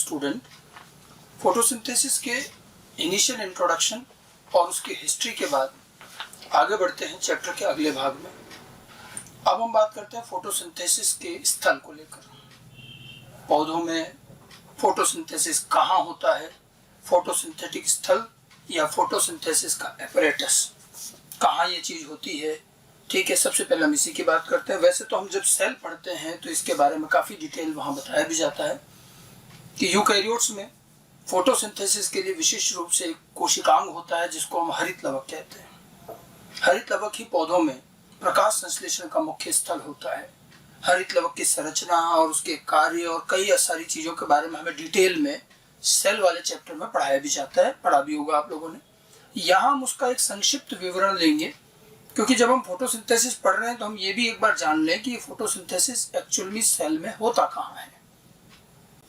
Student, photosynthesis के initial introduction और उसकी हिस्ट्री के बाद आगे बढ़ते हैं चैप्टर के अगले भाग में। अब हम बात करते हैं फोटोसिंथेसिस के स्थल को लेकर। पौधों में फोटोसिंथेसिस कहाँ होता है, फोटोसिंथेटिक स्थल या फोटोसिंथेसिस का एपरेटस कहाँ ये चीज़ होती है। ठीक है, सबसे पहले हम इसी की बात करते हैं। वैसे तो हम जब सेल पढ़ते हैं तो इसके बारे में काफ़ी डिटेल वहाँ बताया भी जाता है कि यूकैरियोट्स में फोटोसिंथेसिस के लिए विशेष रूप से एक कोशिकांग होता है जिसको हम हरित लवक कहते हैं। हरित लवक ही पौधों में प्रकाश संश्लेषण का मुख्य स्थल होता है। हरित लवक की संरचना और उसके कार्य और कई सारी चीज़ों के बारे में हमें डिटेल में सेल वाले चैप्टर में पढ़ाया भी जाता है, पढ़ा भी होगा आप लोगों ने। यहाँ हम उसका एक संक्षिप्त विवरण लेंगे क्योंकि जब हम फोटोसिंथेसिस पढ़ रहे हैं तो हम ये भी एक बार जान लें कि फोटोसिंथेसिस एक्चुअल में सेल में होता कहाँ है।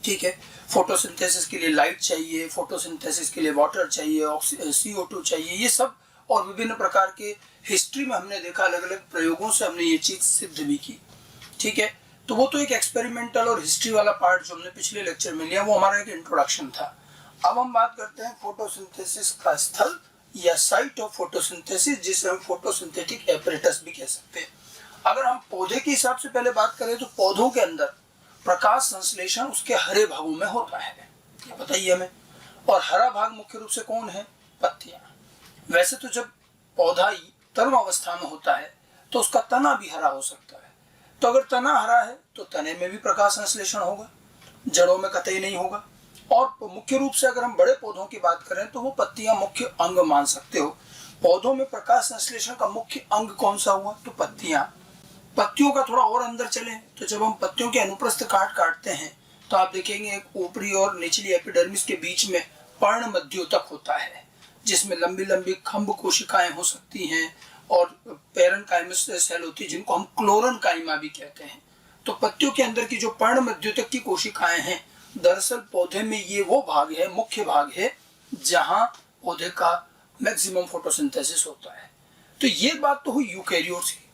ठीक है, फोटोसिंथेसिस के लिए लाइट चाहिए, फोटोसिंथेसिस के लिए वाटर चाहिए, CO2 चाहिए, ये सब और विभिन्न प्रकार के हिस्ट्री में हमने देखा, अलग अलग प्रयोगों से हमने ये चीज़ सिद्ध भी की। ठीक है, तो वो तो एक एक्सपेरिमेंटल और हिस्ट्री वाला पार्ट जो हमने पिछले लेक्चर में लिया वो हमारा एक इंट्रोडक्शन था। अब हम बात करते हैं फोटोसिंथेसिस का स्थल या साइट ऑफ फोटोसिंथेसिस, जिसे हम फोटोसिंथेटिक एपरेटस भी कह सकते हैं। अगर हम पौधे के हिसाब से पहले बात करें तो पौधों के अंदर प्रकाश संश्लेषण उसके हरे भागों में होता है, ये बताइए हमें। और हरा भाग मुख्य रूप से कौन है? पत्तियां। वैसे तो जब पौधा तरुण अवस्था में होता है तो उसका तना भी हरा हो सकता है, तो अगर तना हरा है तो तने में भी प्रकाश संश्लेषण होगा, जड़ों में कतई नहीं होगा। और मुख्य रूप से अगर हम बड़े पौधों की बात करें तो वो पत्तियां मुख्य अंग मान सकते हो। पौधों में प्रकाश संश्लेषण का मुख्य अंग कौन सा हुआ? तो पत्तियां। पत्तियों का थोड़ा और अंदर चले तो जब हम पत्तियों के अनुप्रस्थ काटते हैं तो आप देखेंगे एक ऊपरी और निचली एपिडर्मिस के बीच में पर्ण मध्योतक होता है जिसमें लंबी लंबी खंभ कोशिकाएं हो सकती हैं और पैरेन्काइमस सेल होती है जिनको हम क्लोरेन्काइमा भी कहते हैं। तो पत्तियों के अंदर की जो पर्ण मध्योतक की कोशिकाएं हैं, दरअसल पौधे में ये वो भाग है, मुख्य भाग है जहां पौधे का मैक्सिमम फोटोसिंथेसिस होता है। तो ये बात तो हुई यूकैरियोट्स की,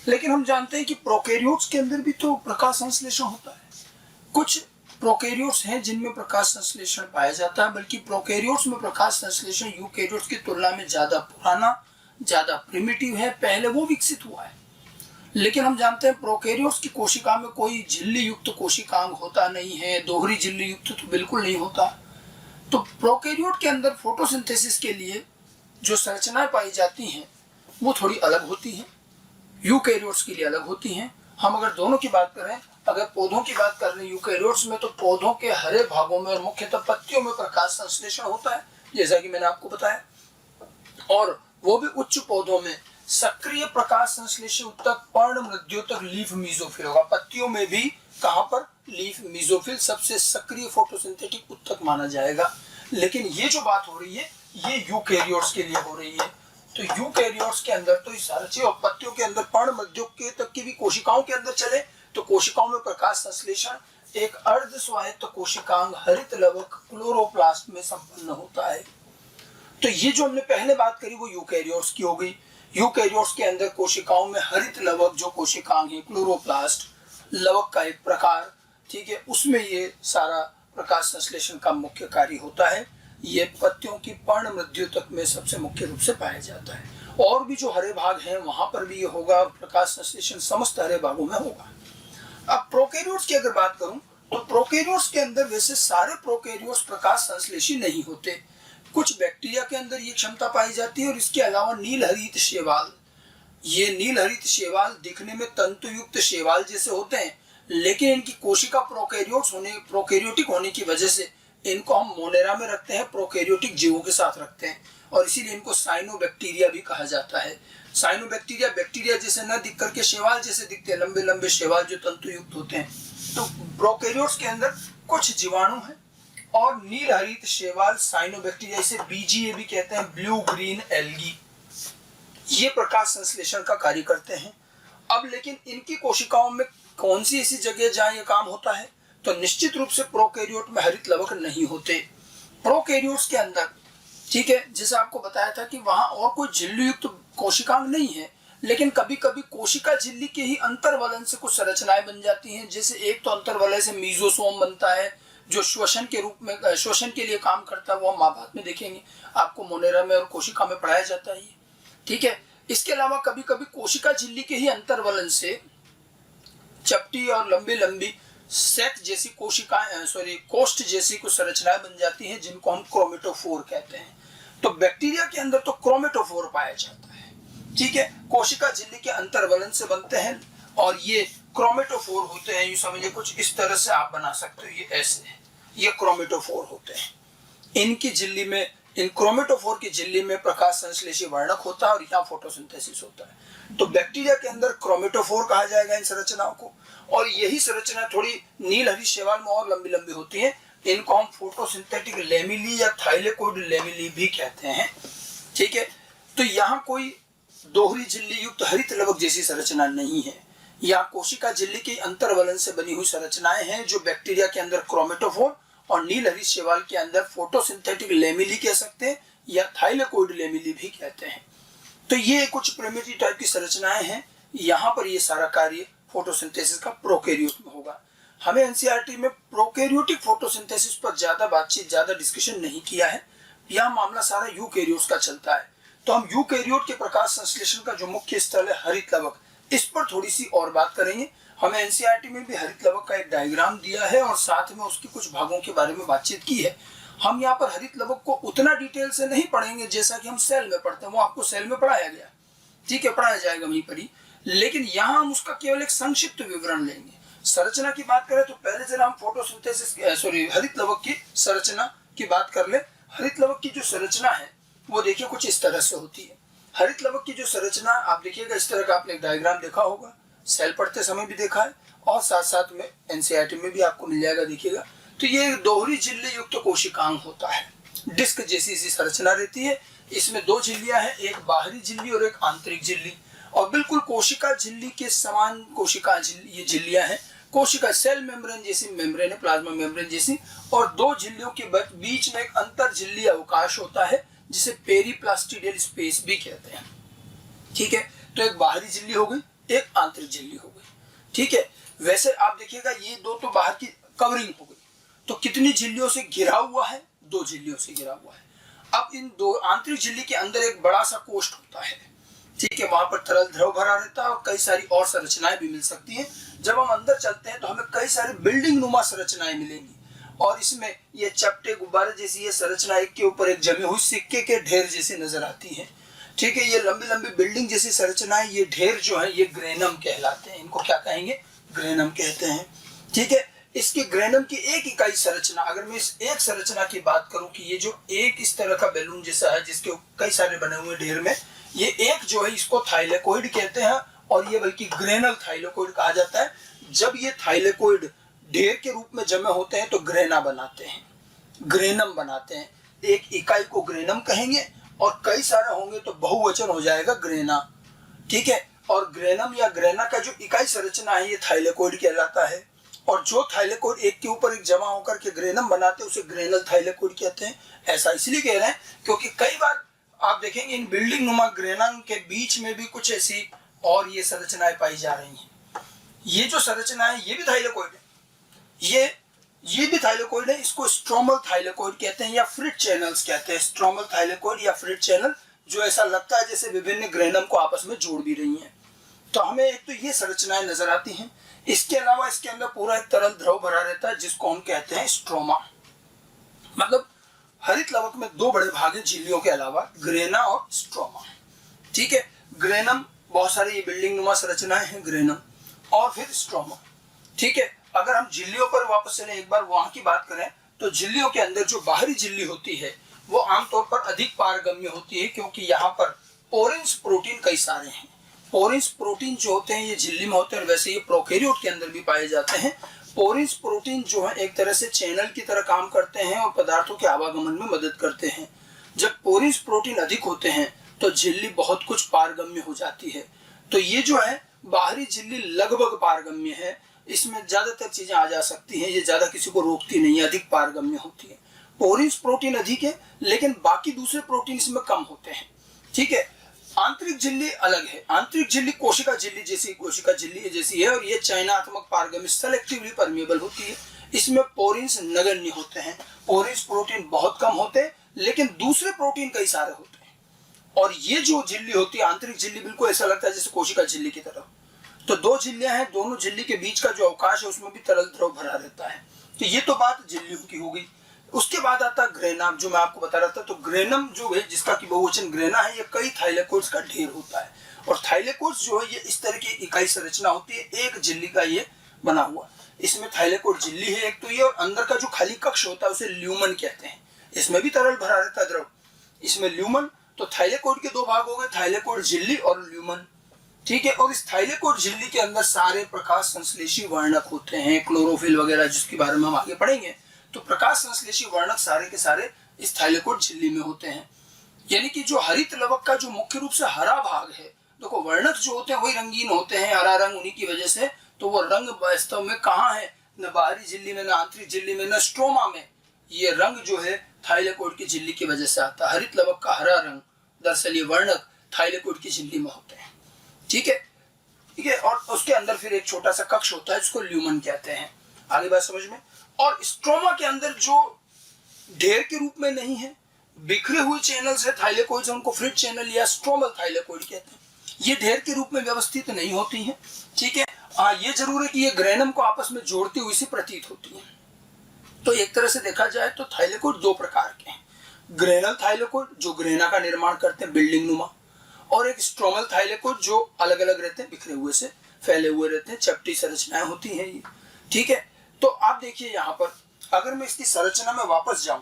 लेकिन हम जानते हैं कि प्रोकैरियोट्स के अंदर भी तो प्रकाश संश्लेषण होता है। कुछ प्रोकैरियोट्स हैं जिनमें प्रकाश संश्लेषण पाया जाता है, बल्कि प्रोकैरियोट्स में प्रकाश संश्लेषण यूकैरियोट्स की तुलना में ज्यादा पुराना, ज्यादा प्रिमिटिव है, पहले वो विकसित हुआ है। लेकिन हम जानते हैं प्रोकैरियोट्स की कोशिका में कोई झिल्ली युक्त कोशिकांग होता नहीं है, दोहरी झिल्ली युक्त तो बिल्कुल नहीं होता। तो प्रोकैरियोट के अंदर फोटोसिंथेसिस के लिए जो संरचनाएं पाई जाती हैं वो थोड़ी अलग होती हैं, यूकैरियोट्स के लिए अलग होती हैं। हम अगर दोनों की बात करें, अगर पौधों की बात कर रहे हैं यूकैरियोट्स में, तो पौधों के हरे भागों में और मुख्यतः पत्तियों में प्रकाश संश्लेषण होता है जैसा कि मैंने आपको बताया, और वो भी उच्च पौधों में सक्रिय प्रकाश संश्लेषण उत्तक पर्ण मध्योतक लीफ मीजोफिल होगा। पत्तियों में भी कहां पर? लीफ मीजोफिल सबसे सक्रिय फोटोसिंथेटिक उत्तक माना जाएगा। लेकिन ये जो बात हो रही है ये यूकैरियोट्स के लिए हो रही है। तो यूकैरियोट्स के अंदर तो इस सारी चीज, और पत्तियों के अंदर पर्ण मध्योतक तक की भी कोशिकाओं के अंदर चले तो कोशिकाओं में प्रकाश संश्लेषण एक अर्ध स्वायत्त कोशिकांग हरित लवक क्लोरोप्लास्ट में संपन्न होता है। तो ये जो हमने पहले बात करी वो यूकैरियोट्स की हो गई। यूकैरियोट्स के अंदर कोशिकाओं में हरित लवक जो कोशिकांग है, क्लोरोप्लास्ट लवक का एक प्रकार, ठीक है, उसमें ये सारा प्रकाश संश्लेषण का मुख्य कार्य होता है। ये पत्तियों की पर्ण मध्योतक में सबसे मुख्य रूप से पाया जाता है। और भी जो हरे भाग हैं वहां पर भी ये होगा, प्रकाश संश्लेषण समस्त हरे भागों में होगा। अब प्रोकैरियोट्स की अगर बात करूं तो प्रोकैरियोट्स के अंदर वैसे सारे प्रोकैरियोट्स प्रकाश संश्लेषी नहीं होते। कुछ बैक्टीरिया के अंदर ये क्षमता पाई जाती है और इसके अलावा नील हरित शैवाल, ये नील हरित शैवाल दिखने में तंतुयुक्त शैवाल जैसे होते हैं, लेकिन इनकी कोशिका प्रोकैरियोटिक होने की वजह से इनको हम मोनेरा में रखते हैं, प्रोकैरियोटिक जीवों के साथ रखते हैं, और इसीलिए इनको साइनोबैक्टीरिया भी कहा जाता है। साइनोबैक्टीरिया बैक्टीरिया जैसे न दिख करके शैवाल जैसे दिखते हैं, लंबे लंबे शैवाल जो तंतुयुक्त होते हैं। तो प्रोकैरियोट्स के अंदर कुछ जीवाणु हैं और नील हरित शैवाल साइनोबैक्टीरिया, इसे BGA भी कहते हैं, ब्लू ग्रीन एल्गी, ये प्रकाश संश्लेषण का कार्य करते हैं। अब लेकिन इनकी कोशिकाओं में कौन सी ऐसी जगह जहां ये काम होता है? तो निश्चित रूप से प्रोकैरियोट में हरित लवक नहीं होते। प्रोकैरियोट्स के अंदर, ठीक है, जैसे आपको बताया था कि वहां और कोई झिल्ली युक्त कोशिकांग नहीं है, लेकिन कभी कभी कोशिका झिल्ली के ही अंतर्वलन से कुछ संरचनाएं बन जाती हैं। जैसे एक तो अंतर्वलय से मीजोसोम बनता है, जो श्वसन के रूप में श्वसन के लिए काम करता है वो हम बाद में देखेंगे, आपको मोनेरा में और कोशिका में पढ़ाया जाता है ये, ठीक है। इसके अलावा कभी कभी कोशिका झिल्ली के ही अंतर्वलन से चपटी और लंबी लंबी सेट जैसी कोष्ठ जैसी कुछ संरचनाएं बन जाती हैं जिनको हम क्रोमेटोफोर कहते हैं। तो बैक्टीरिया के अंदर तो क्रोमेटोफोर पाया जाता है, ठीक है, कोशिका झिल्ली के अंतर्वलन से बनते हैं और ये क्रोमेटोफोर होते हैं। यूं समझिए कुछ इस तरह से आप बना सकते हो, ये ऐसे ये क्रोमेटोफोर होते हैं। इनकी झिल्ली में, इन क्रोमेटोफोर की झिल्ली में प्रकाश संश्लेषी वर्णक होता है और यहाँ फोटोसिंथेसिस होता है। तो बैक्टीरिया के अंदर क्रोमेटोफोर कहा जाएगा इन संरचनाओं को, और यही संरचना थोड़ी नील हरी शैवाल में और लंबी लंबी होती है। इनको हम फोटोसिंथेटिक लेमिली या थाइलेकोइड लेमिली भी कहते हैं, ठीक है। तो यहाँ कोई दोहरी झिल्ली युक्त हरित लवक जैसी संरचना नहीं है, यहाँ कोशिका झिल्ली के अंतर्वलन से बनी हुई संरचनाएं हैं जो बैक्टीरिया के अंदर क्रोमेटोफोर और नील हरी शैवाल के अंदर फोटोसिंथेटिक लेमिली कह सकते हैं या थाइलेकोइड लेमिली भी कहते हैं। तो ये कुछ प्रिमिटिव टाइप की संरचनाएं हैं। यहाँ पर ये सारा कार्य फोटोसिंथेसिस का प्रोकैरियोट में होगा। हमें एनसीईआरटी में प्रोकैरियोटिक फोटोसिंथेसिस पर ज्यादा बातचीत, ज्यादा डिस्कशन नहीं किया है। यह मामला सारा यूकैरियोट्स का चलता है। तो हम यूकैरियोट के प्रकाश संश्लेषण का जो मुख्य स्थल है हरित लवक, इस पर थोड़ी सी और बात करेंगे। हमें एनसीईआरटी में भी हरित लवक का एक डायग्राम दिया है और साथ में उसकी कुछ भागों के बारे में बातचीत की है। हम यहाँ पर हरित लवक को उतना डिटेल से नहीं पढ़ेंगे जैसा कि हम सेल में पढ़ते हैं, वो आपको सेल में पढ़ाया गया, ठीक है, पढ़ाया जाएगा वहीं पर ही। लेकिन यहाँ हम उसका केवल एक संक्षिप्त विवरण लेंगे। संरचना की बात करें तो पहले जरा हम फोटोसिंथेसिस हरित लवक की संरचना की बात कर ले। हरित लवक की जो संरचना है वो देखिए कुछ इस तरह से होती है। हरित लवक की जो संरचना आप देखिएगा, इस तरह का आपने एक डायग्राम देखा होगा, सेल पढ़ते समय भी देखा है और साथ साथ में एनसीईआरटी में भी आपको मिल जाएगा, देखिएगा। तो ये एक दोहरी झिल्ली युक्त कोशिकांग होता है, डिस्क जैसी इसी संरचना रहती है। इसमें दो झिल्लियां हैं, एक बाहरी झिल्ली और एक आंतरिक झिल्ली, और बिल्कुल कोशिका झिल्ली के समान कोशिका झिल्ली ये झिल्लियां हैं। कोशिका सेल मेम्ब्रेन जैसी मेम्ब्रेन है, प्लाज्मा मेम्ब्रेन जैसी, और दो झिल्लियों के बीच में एक अंतर झिल्ली अवकाश होता है जिसे पेरीप्लास्टिडियल स्पेस भी कहते हैं, ठीक है। तो एक बाहरी झिल्ली हो गई, एक आंतरिक झिल्ली हो गई, ठीक है। वैसे आप देखिएगा ये दो तो बाहर की कवरिंग हो गई, तो कितनी झिल्लियों से घिरा हुआ है? दो झिल्लियों से घिरा हुआ है। अब इन दो आंतरिक झिल्ली के अंदर एक बड़ा सा कोष्ठ होता है, ठीक है, वहां पर तरल द्रव भरा रहता है और कई सारी और संरचनाएं भी मिल सकती हैं। जब हम अंदर चलते हैं तो हमें कई सारी बिल्डिंग नुमा संरचनाएं मिलेंगी, और इसमें ये चपटे गुब्बारे जैसी ये संरचना एक के ऊपर एक जमी हुई सिक्के के ढेर जैसी नजर आती है, ठीक है। ये लंबी लंबी बिल्डिंग जैसी संरचनाएं, ये ढेर जो है ये ग्रेनम कहलाते हैं। इनको क्या कहेंगे? ग्रेनम कहते हैं, ठीक है। इसकी ग्रेनम की एक इकाई संरचना, अगर मैं इस एक संरचना की बात करूं कि ये जो एक इस तरह का बैलून जैसा है जिसके कई सारे बने हुए ढेर में, ये एक जो है इसको थाइलेकोइड कहते हैं, और ये बल्कि ग्रेनल थाइलेकोइड कहा जाता है। जब ये थाइलेकोइड ढेर के रूप में जमे होते हैं तो ग्रेना बनाते हैं, ग्रेनम बनाते हैं। एक इकाई को ग्रेनम कहेंगे और कई सारे होंगे तो बहुवचन हो जाएगा ग्रेना, ठीक है। और ग्रेनम या ग्रेना का जो इकाई संरचना है ये थाइलेकोइड कहलाता है, और जो थाइलेकोइड एक के ऊपर एक जमा होकर के ग्रेनम बनाते हैं उसे ग्रेनल थाइलेकोइड कहते हैं। ऐसा इसलिए कह रहे हैं क्योंकि कई बार आप देखेंगे इन बिल्डिंग नुमा ग्रेनम के बीच में भी कुछ ऐसी और ये संरचनाएं पाई जा रही हैं। ये जो संरचना है ये भी थाइलेकोइड है, ये भी थाइलेकोइड है। इसको स्ट्रोमल थाइलेकोइड कहते हैं या फ्रिट चैनल्स कहते हैं। स्ट्रोमल थाइलेकोइड या फ्रिट चैनल, जो ऐसा लगता है जैसे विभिन्न ग्रेनम को आपस में जोड़ भी रही हैं। तो हमें एक तो ये संरचनाएं नजर आती हैं। इसके अलावा इसके अंदर पूरा एक तरल द्रव भरा रहता है जिसको हम कहते हैं स्ट्रोमा। मतलब हरित लवक में दो बड़े भाग हैं झिल्लियों के अलावा, ग्रेना और स्ट्रोमा, ठीक है। ग्रेनम बहुत सारी ये बिल्डिंग नुमा संरचनाएं हैं, ग्रेनम और फिर स्ट्रोमा, ठीक है। अगर हम झिल्लियों पर वापस चले एक बार वहां की बात करें तो झिल्लियों के अंदर जो बाहरी झिल्ली होती है वो आमतौर पर अधिक पारगम्य होती है क्योंकि यहाँ पर पोरेंस प्रोटीन कई सारे हैं। पोरेंस प्रोटीन जो होते हैं ये झिल्ली में होते हैं, और वैसे ये प्रोकैरियोट के अंदर भी पाए जाते हैं। पोरेंस प्रोटीन जो है एक तरह से चैनल की तरह काम करते हैं और पदार्थों के आवागमन में मदद करते हैं। जब पोरेंस प्रोटीन अधिक होते हैं तो झिल्ली बहुत कुछ पारगम्य हो जाती है। तो ये जो है बाहरी झिल्ली लगभग पारगम्य है, इसमें ज्यादातर चीजें आ जा सकती हैं, ये ज्यादा किसी को रोकती नहीं है, अधिक पारगम्य होती है। पोरेंस प्रोटीन अधिक है लेकिन बाकी दूसरे प्रोटीन इसमें कम होते हैं, ठीक है। आंतरिक झिल्ली अलग है। आंतरिक झिल्ली कोशिका झिल्ली जैसी है और ये चयनात्मक पारगम्य सेलेक्टिवली परमेबल होती है। इसमें पोरिन्स नगण्य होते हैं, पोरिन्स प्रोटीन बहुत कम होते हैं, लेकिन दूसरे प्रोटीन कई सारे होते हैं। और ये जो झिल्ली होती है, आंतरिक झिल्ली, बिल्कुल ऐसा लगता है जैसे कोशिका झिल्ली की तरह। तो दो झिल्लियां हैं, दोनों झिल्ली के बीच का जो अवकाश है उसमें भी तरल द्रव भरा रहता है। तो ये तो बात झिल्लियों की हो गई। उसके बाद आता है ग्रेना, जो मैं आपको बता रहा था। तो ग्रेनम जो है, जिसका कि बहुवचन ग्रेना है, ये कई थाइलेकोइड्स का ढेर होता है। और थाइलेकोइड्स जो है ये इस तरह की इकाई संरचना होती है, एक झिल्ली का ये बना हुआ। इसमें थाइलेकोइड झिल्ली है एक तो ये, और अंदर का जो खाली कक्ष होता है उसे ल्यूमन कहते हैं। इसमें भी तरल भरा रहता है द्रव, इसमें ल्यूमन। तो थाइलेकोइड के दो भाग हो गए, थाइलेकोइड झिल्ली और ल्यूमन। ठीक है। और इस थाइलेकोइड झिल्ली के अंदर सारे प्रकाश संश्लेषी वर्णक होते हैं, क्लोरोफिल वगैरह, जिसके बारे में हम आगे पढ़ेंगे। तो प्रकाश संश्लेषी वर्णक सारे के सारे इस थाइलेकोइड झिल्ली में होते हैं। यानी कि जो हरित लवक का जो मुख्य रूप से हरा भाग है, देखो वर्णक जो होते हैं वही रंगीन होते हैं, हरा रंग उन्हीं की वजह से। तो वो रंग वास्तव में कहाँ है, न बाहरी झिल्ली में, न आंतरिक झिल्ली में, न स्ट्रोमा में। ये रंग जो है थाइलेकोइड की झिल्ली की वजह से आता है। हरित लवक का हरा रंग, दरअसल ये वर्णक थाइलेकोइड की झिल्ली में होते हैं। ठीक है, ठीक है। और उसके अंदर फिर एक छोटा सा कक्ष होता है जिसको ल्यूमन कहते हैं। आगे बात समझ में। और स्ट्रोमा के अंदर जो ढेर के रूप में नहीं है, बिखरे हुए चैनल्स है थाइलेकोइड्स, उनको फ्रिट चैनल या स्ट्रोमल थाइलेकोइड कहते हैं। ये ढेर के रूप में व्यवस्थित नहीं होती हैं। ठीक है। हाँ, ये जरूर है कि ये ग्रेनम को आपस में जोड़ती हुई सी प्रतीत होती है। तो एक तरह से देखा जाए तो थाइलेकोइड दो प्रकार के हैं, ग्रेनल थाइलेकोइड जो ग्रेना का निर्माण करते हैं बिल्डिंग नुमा, और एक स्ट्रोमल थाइलेकोइड जो अलग अलग रहते हैं, बिखरे हुए से फैले हुए रहते हैं, चपटी संरचनाएं होती हैं ये। ठीक है। तो आप देखिए यहाँ पर, अगर मैं इसकी संरचना में वापस जाऊं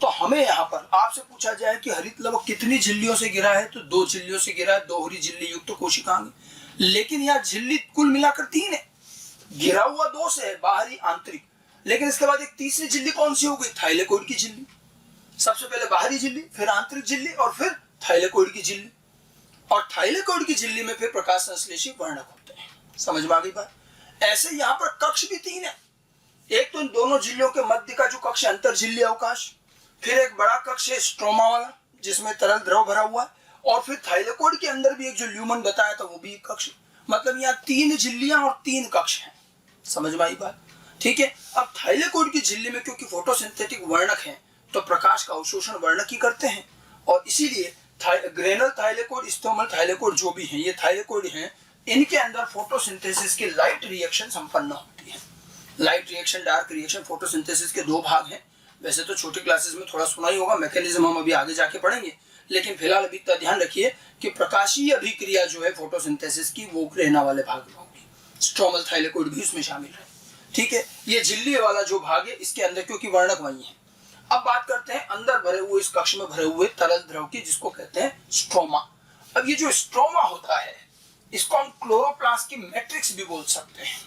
तो हमें यहाँ पर आपसे पूछा जाए कि हरित लवक कितनी झिल्लियों से गिरा है, तो दो झिल्लियों से गिरा है, दोहरी झिल्ली युक्त कोशिकांग। लेकिन यहाँ झिल्ली कुल मिलाकर 3 है, घिरा हुआ 2 से है, बाहरी आंतरिक। लेकिन इसके बाद एक तीसरी झिल्ली कौन सी हो गई, थाइलेकोइड की झिल्ली। सबसे पहले बाहरी झिल्ली, फिर आंतरिक झिल्ली, और फिर थाइलेकोइड की झिल्ली। और थाइलेकोइड की झिल्ली में फिर प्रकाश संश्लेषी वर्णक होते हैं। समझ में आ गई बात। ऐसे यहाँ पर कक्ष भी 3 है। एक तो इन दोनों झिल्लियों के मध्य का जो कक्ष है, अंतर झिल्ली अवकाश, फिर एक बड़ा कक्ष है स्ट्रोमा वाला जिसमें तरल द्रव भरा हुआ है, और फिर थाइलेकोइड के अंदर भी एक जो ल्यूमन बताया था वो भी एक कक्ष। मतलब यहाँ 3 झिल्लियां और 3 कक्ष हैं। समझ में आई बात। ठीक है। अब थाइलेकोइड की झिल्ली में क्योंकि फोटोसिंथेटिक वर्णक हैं, तो प्रकाश का अवशोषण वर्णक ही करते हैं, और इसीलिए ग्रेनल थाइलेकोइड, स्ट्रोमल थाइलेकोइड जो भी हैं, ये थाइलेकोइड हैं, इनके अंदर फोटोसिंथेसिस की लाइट रिएक्शन संपन्न होती है। Light reaction, dark reaction, photosynthesis के 2 भाग हैं। वैसे तो छोटी क्लासेस में थोड़ा सुना ही होगा, मैकेनिज्म हम अभी आगे जाके पढ़ेंगे, लेकिन फिलहाल अभी इतना ध्यान रखिए कि प्रकाशीय अभिक्रिया जो है फोटोसिंथेसिस की, वो ग्रेना वाले भाग में होगी। स्ट्रोमल थाइलेकोइड भी उसमें शामिल है। ठीक है। ये झिल्ली वाला जो भाग है इसके अंदर, क्योंकि वर्णक वही है। अब बात करते हैं अंदर भरे हुए, इस कक्ष में भरे हुए तरल द्रव की, जिसको कहते हैं स्ट्रोमा। अब ये जो स्ट्रोमा होता है, इसको हम क्लोरोप्लास्ट की मैट्रिक्स भी बोल सकते हैं।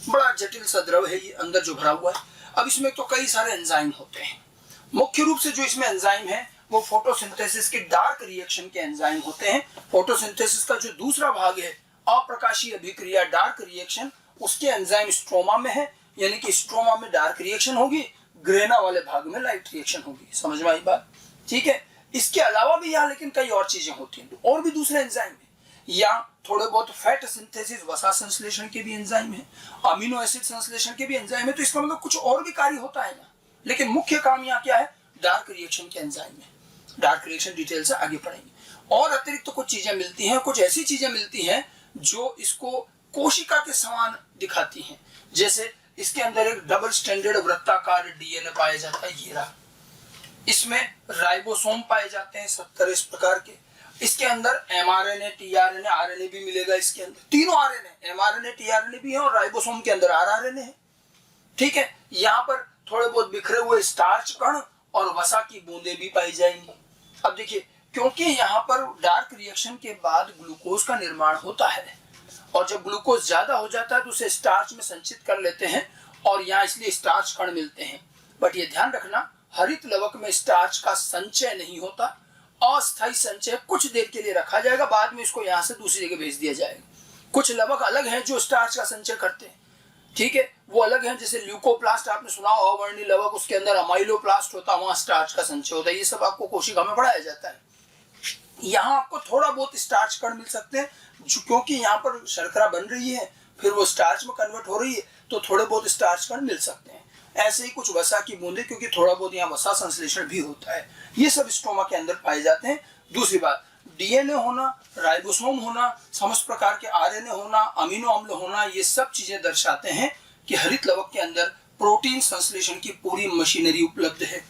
बड़ा जटिल सा द्रव है ये अंदर जो भरा हुआ है। अब इसमें तो कई सारे एंजाइम होते हैं। मुख्य रूप से जो इसमें एंजाइम है वो फोटोसिंथेसिस के डार्क रिएक्शन के एंजाइम होते हैं। फोटोसिंथेसिस का जो दूसरा भाग है, अप्रकाशीय अभिक्रिया, डार्क रिएक्शन, उसके एंजाइम स्ट्रोमा में है। यानी कि स्ट्रोमा में डार्क रिएक्शन होगी, ग्रेना वाले भाग में लाइट रिएक्शन होगी। समझ में आई बात। ठीक है। इसके अलावा भी यहाँ लेकिन कई और चीजें होती हैं, और भी दूसरे एंजाइम है। या थोड़े बहुत फैट सिंथेसिस, वसा संश्लेषण के भी एंजाइम है, अमीनो एसिड संश्लेषण के भी एंजाइम है। तो इसका मतलब कुछ और भी कार्य होता है ना, लेकिन मुख्य काम यहाँ क्या है, डार्क रिएक्शन के एंजाइम है। डार्क रिएक्शन डिटेल से आगे पढ़ेंगे। और अतिरिक्त तो कुछ चीजें मिलती हैं, कुछ ऐसी चीजें मिलती हैं जो इसको कोशिका के समान दिखाती हैं। जैसे इसके अंदर एक डबल स्टैंडर्ड वृत्ताकार डीएनए पाया जाता है, ये रहा। इसमें राइबोसोम पाए जाते हैं 70 इस प्रकार के। इसके अंदर एमआरएनए, टीआरएनए, आरएनए भी मिलेगा। इसके अंदर तीनों आरएनए, एमआरएनए, टीआरएनए भी है, और राइबोसोम के अंदर आरआरएनए है। ठीक है। यहाँ पर थोड़े बहुत बिखरे हुए स्टार्च कण और वसा की बूंदें भी पाई जाएंगी। अब देखिए, क्योंकि यहाँ पर डार्क रिएक्शन के बाद ग्लूकोज का निर्माण होता है, और जब ग्लूकोज ज्यादा हो जाता है तो उसे स्टार्च में संचित कर लेते हैं, और यहाँ इसलिए स्टार्च कण मिलते हैं। बट ये ध्यान रखना, हरित लवक में स्टार्च का संचय नहीं होता, अस्थायी संचय, कुछ देर के लिए रखा जाएगा, बाद में इसको यहाँ से दूसरी जगह भेज दिया जाएगा। कुछ लवक अलग हैं जो स्टार्च का संचय करते हैं। ठीक है, वो अलग हैं। जैसे ल्यूकोप्लास्ट आपने सुना, अवर्णी लवक, उसके अंदर अमाइलोप्लास्ट होता है, वहां स्टार्च का संचय होता है। ये सब आपको कोशिका में पढ़ाया जाता है। यहाँ आपको थोड़ा बहुत स्टार्च कण मिल सकते हैं, क्योंकि यहाँ पर शर्करा बन रही है, फिर वो स्टार्च में कन्वर्ट हो रही है, तो थोड़े बहुत स्टार्च कण मिल सकते हैं। ऐसे ही कुछ वसा की बूंदे, क्योंकि थोड़ा बहुत यहाँ वसा संश्लेषण भी होता है, ये सब स्ट्रोमा के अंदर पाए जाते हैं। दूसरी बात, डीएनए होना, राइबोसोम होना, समस्त प्रकार के आरएनए होना, अमीनो अम्ल होना, ये सब चीजें दर्शाते हैं कि हरित लवक के अंदर प्रोटीन संश्लेषण की पूरी मशीनरी उपलब्ध है।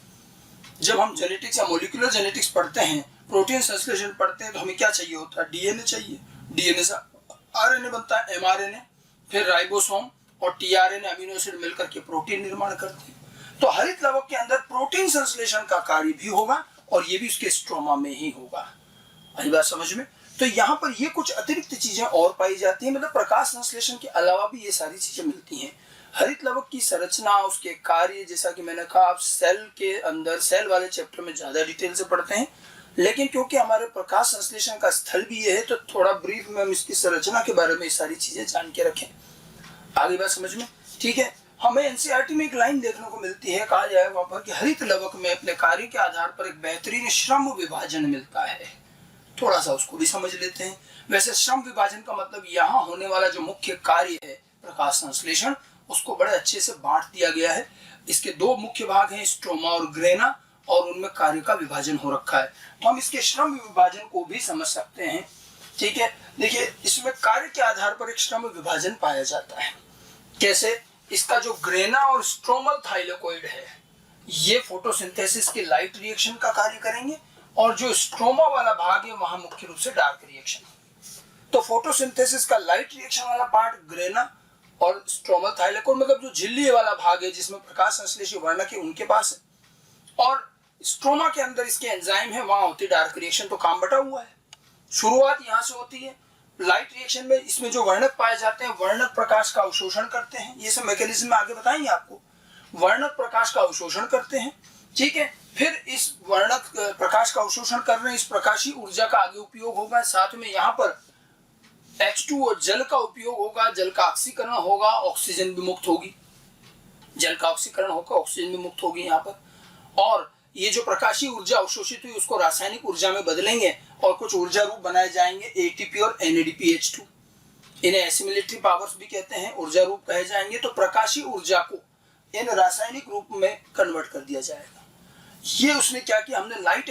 जब हम जेनेटिक्स या मोलिकुलर जेनेटिक्स पढ़ते हैं, प्रोटीन संश्लेषण पढ़ते हैं, तो हमें क्या चाहिए होता है? डीएनए चाहिए। डीएनए से आरएनए बनता है, एमआरएनए, फिर राइबोसोम और टीआरएनए अमीनो एसिड मिलकर के प्रोटीन निर्माण करते हैं। तो हरित लवक के अंदर प्रोटीन संश्लेषण का कार्य भी होगा और ये भी उसके स्ट्रोमा में ही होगा। आई बात समझ में? तो यहाँ पर ये कुछ अतिरिक्त चीजें और पाई जाती हैं, मतलब प्रकाश संश्लेषण के अलावा भी ये सारी चीजें मिलती हैं। हरित लवक की संरचना, उसके कार्य, जैसा कि मैंने कहा, आप सेल के अंदर, सेल वाले चैप्टर में ज्यादा डिटेल से पढ़ते हैं, लेकिन क्योंकि हमारे प्रकाश संश्लेषण का स्थल भी ये है, तो थोड़ा ब्रीफ में हम इसकी संरचना के बारे में ये सारी चीजें जान के रखें। आगे बात समझ में? ठीक है। हमें एनसीईआरटी में एक लाइन देखने को मिलती है, कहा जाए वहां पर कि हरित लवक में अपने कार्य के आधार पर एक बेहतरीन श्रम विभाजन मिलता है। थोड़ा सा उसको भी समझ लेते हैं। वैसे श्रम विभाजन का मतलब यहाँ होने वाला जो मुख्य कार्य है प्रकाश संश्लेषण, उसको बड़े अच्छे से बांट दिया गया है। इसके दो मुख्य भाग हैं, स्ट्रोमा और ग्रेना, और उनमें कार्य का विभाजन हो रखा है। तो हम इसके श्रम विभाजन को भी समझ सकते हैं। ठीक है, देखिए इसमें कार्य के आधार पर एक श्रम विभाजन पाया जाता है। कैसे? इसका जो ग्रेना और स्ट्रोमल थाइलेकोइड है, ये फोटोसिंथेसिस के लाइट रिएक्शन का कार्य करेंगे, और जो स्ट्रोमा वाला भाग है वहां मुख्य रूप से डार्क रिएक्शन। तो फोटोसिंथेसिस का लाइट रिएक्शन वाला पार्ट ग्रेना और स्ट्रोमल थाइलेकोइड, मतलब जो झिल्ली वाला भाग है जिसमें प्रकाश संश्लेषी वर्णक है, उनके पास है। और स्ट्रोमा के अंदर इसके एंजाइम है, वहां होती डार्क रिएक्शन। तो काम बटा हुआ है। शुरुआत यहां से होती है। लाइट रिएक्शन में इसमें जो वर्णक पाए जाते हैं, वर्णक प्रकाश का अवशोषण करते हैं। ये सब मैकेनिज्म आगे बताएंगे आपको। वर्णक प्रकाश का अवशोषण करते हैं, ठीक है। फिर इस वर्णक प्रकाश का अवशोषण कर रहे हैं, इस प्रकाशीय ऊर्जा का आगे उपयोग होगा। साथ में यहाँ पर H2O जल का उपयोग होगा, जल का ऑक्सीकरण होगा, ऑक्सीजन भी मुक्त होगी। जल का ऑक्सीकरण होगा, ऑक्सीजन भी मुक्त होगी यहाँ पर। और ये जो प्रकाशीय ऊर्जा अवशोषित हुई उसको रासायनिक ऊर्जा में बदलेंगे और कुछ ऊर्जा रूप बनाए जाएंगे, ATP और NADPH2। इन्हें एसिमिलेटरी पावर्स भी कहते हैं, ऊर्जा रूप कहे जाएंगे। तो प्रकाशीय ऊर्जा को इन रासायनिक रूप में कन्वर्ट कर दिया जाएगा। ये उसने क्या किया, हमने लाइट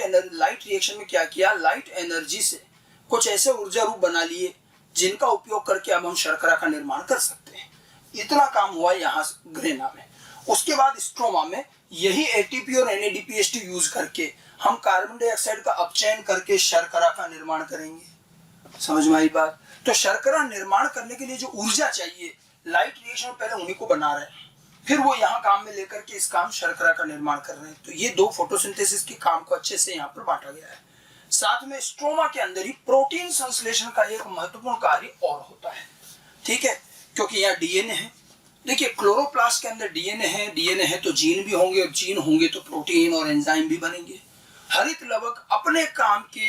रिएक्शन में क्या किया, लाइट एनर्जी से कुछ ऐसे ऊर्जा रूप बना लिए जिनका उपयोग करके अब हम शर्करा का निर्माण कर सकते हैं। इतना काम हुआ यहाँ ग्रेना में। उसके बाद स्ट्रोमा में यही ATP और NADPH2 यूज करके हम कार्बन डाइऑक्साइड का अपचयन करके शर्करा का निर्माण करेंगे। समझ में आई बात? तो शर्करा निर्माण करने के लिए जो ऊर्जा चाहिए, लाइट रिएक्शन पहले उन्हीं को बना रहे हैं, फिर वो यहाँ काम में लेकर के इस काम शर्करा का निर्माण कर रहे हैं। तो ये दो फोटोसिंथेसिस के काम को अच्छे से यहाँ पर बांटा गया है। साथ में स्ट्रोमा के अंदर ही प्रोटीन संश्लेषण का एक महत्वपूर्ण कार्य और होता है, ठीक है, क्योंकि यहाँ डीएनए है। देखिए क्लोरोप्लास्ट के अंदर डीएनए है तो जीन भी होंगे, और जीन होंगे तो प्रोटीन और एंजाइम भी बनेंगे। हरित लवक अपने काम के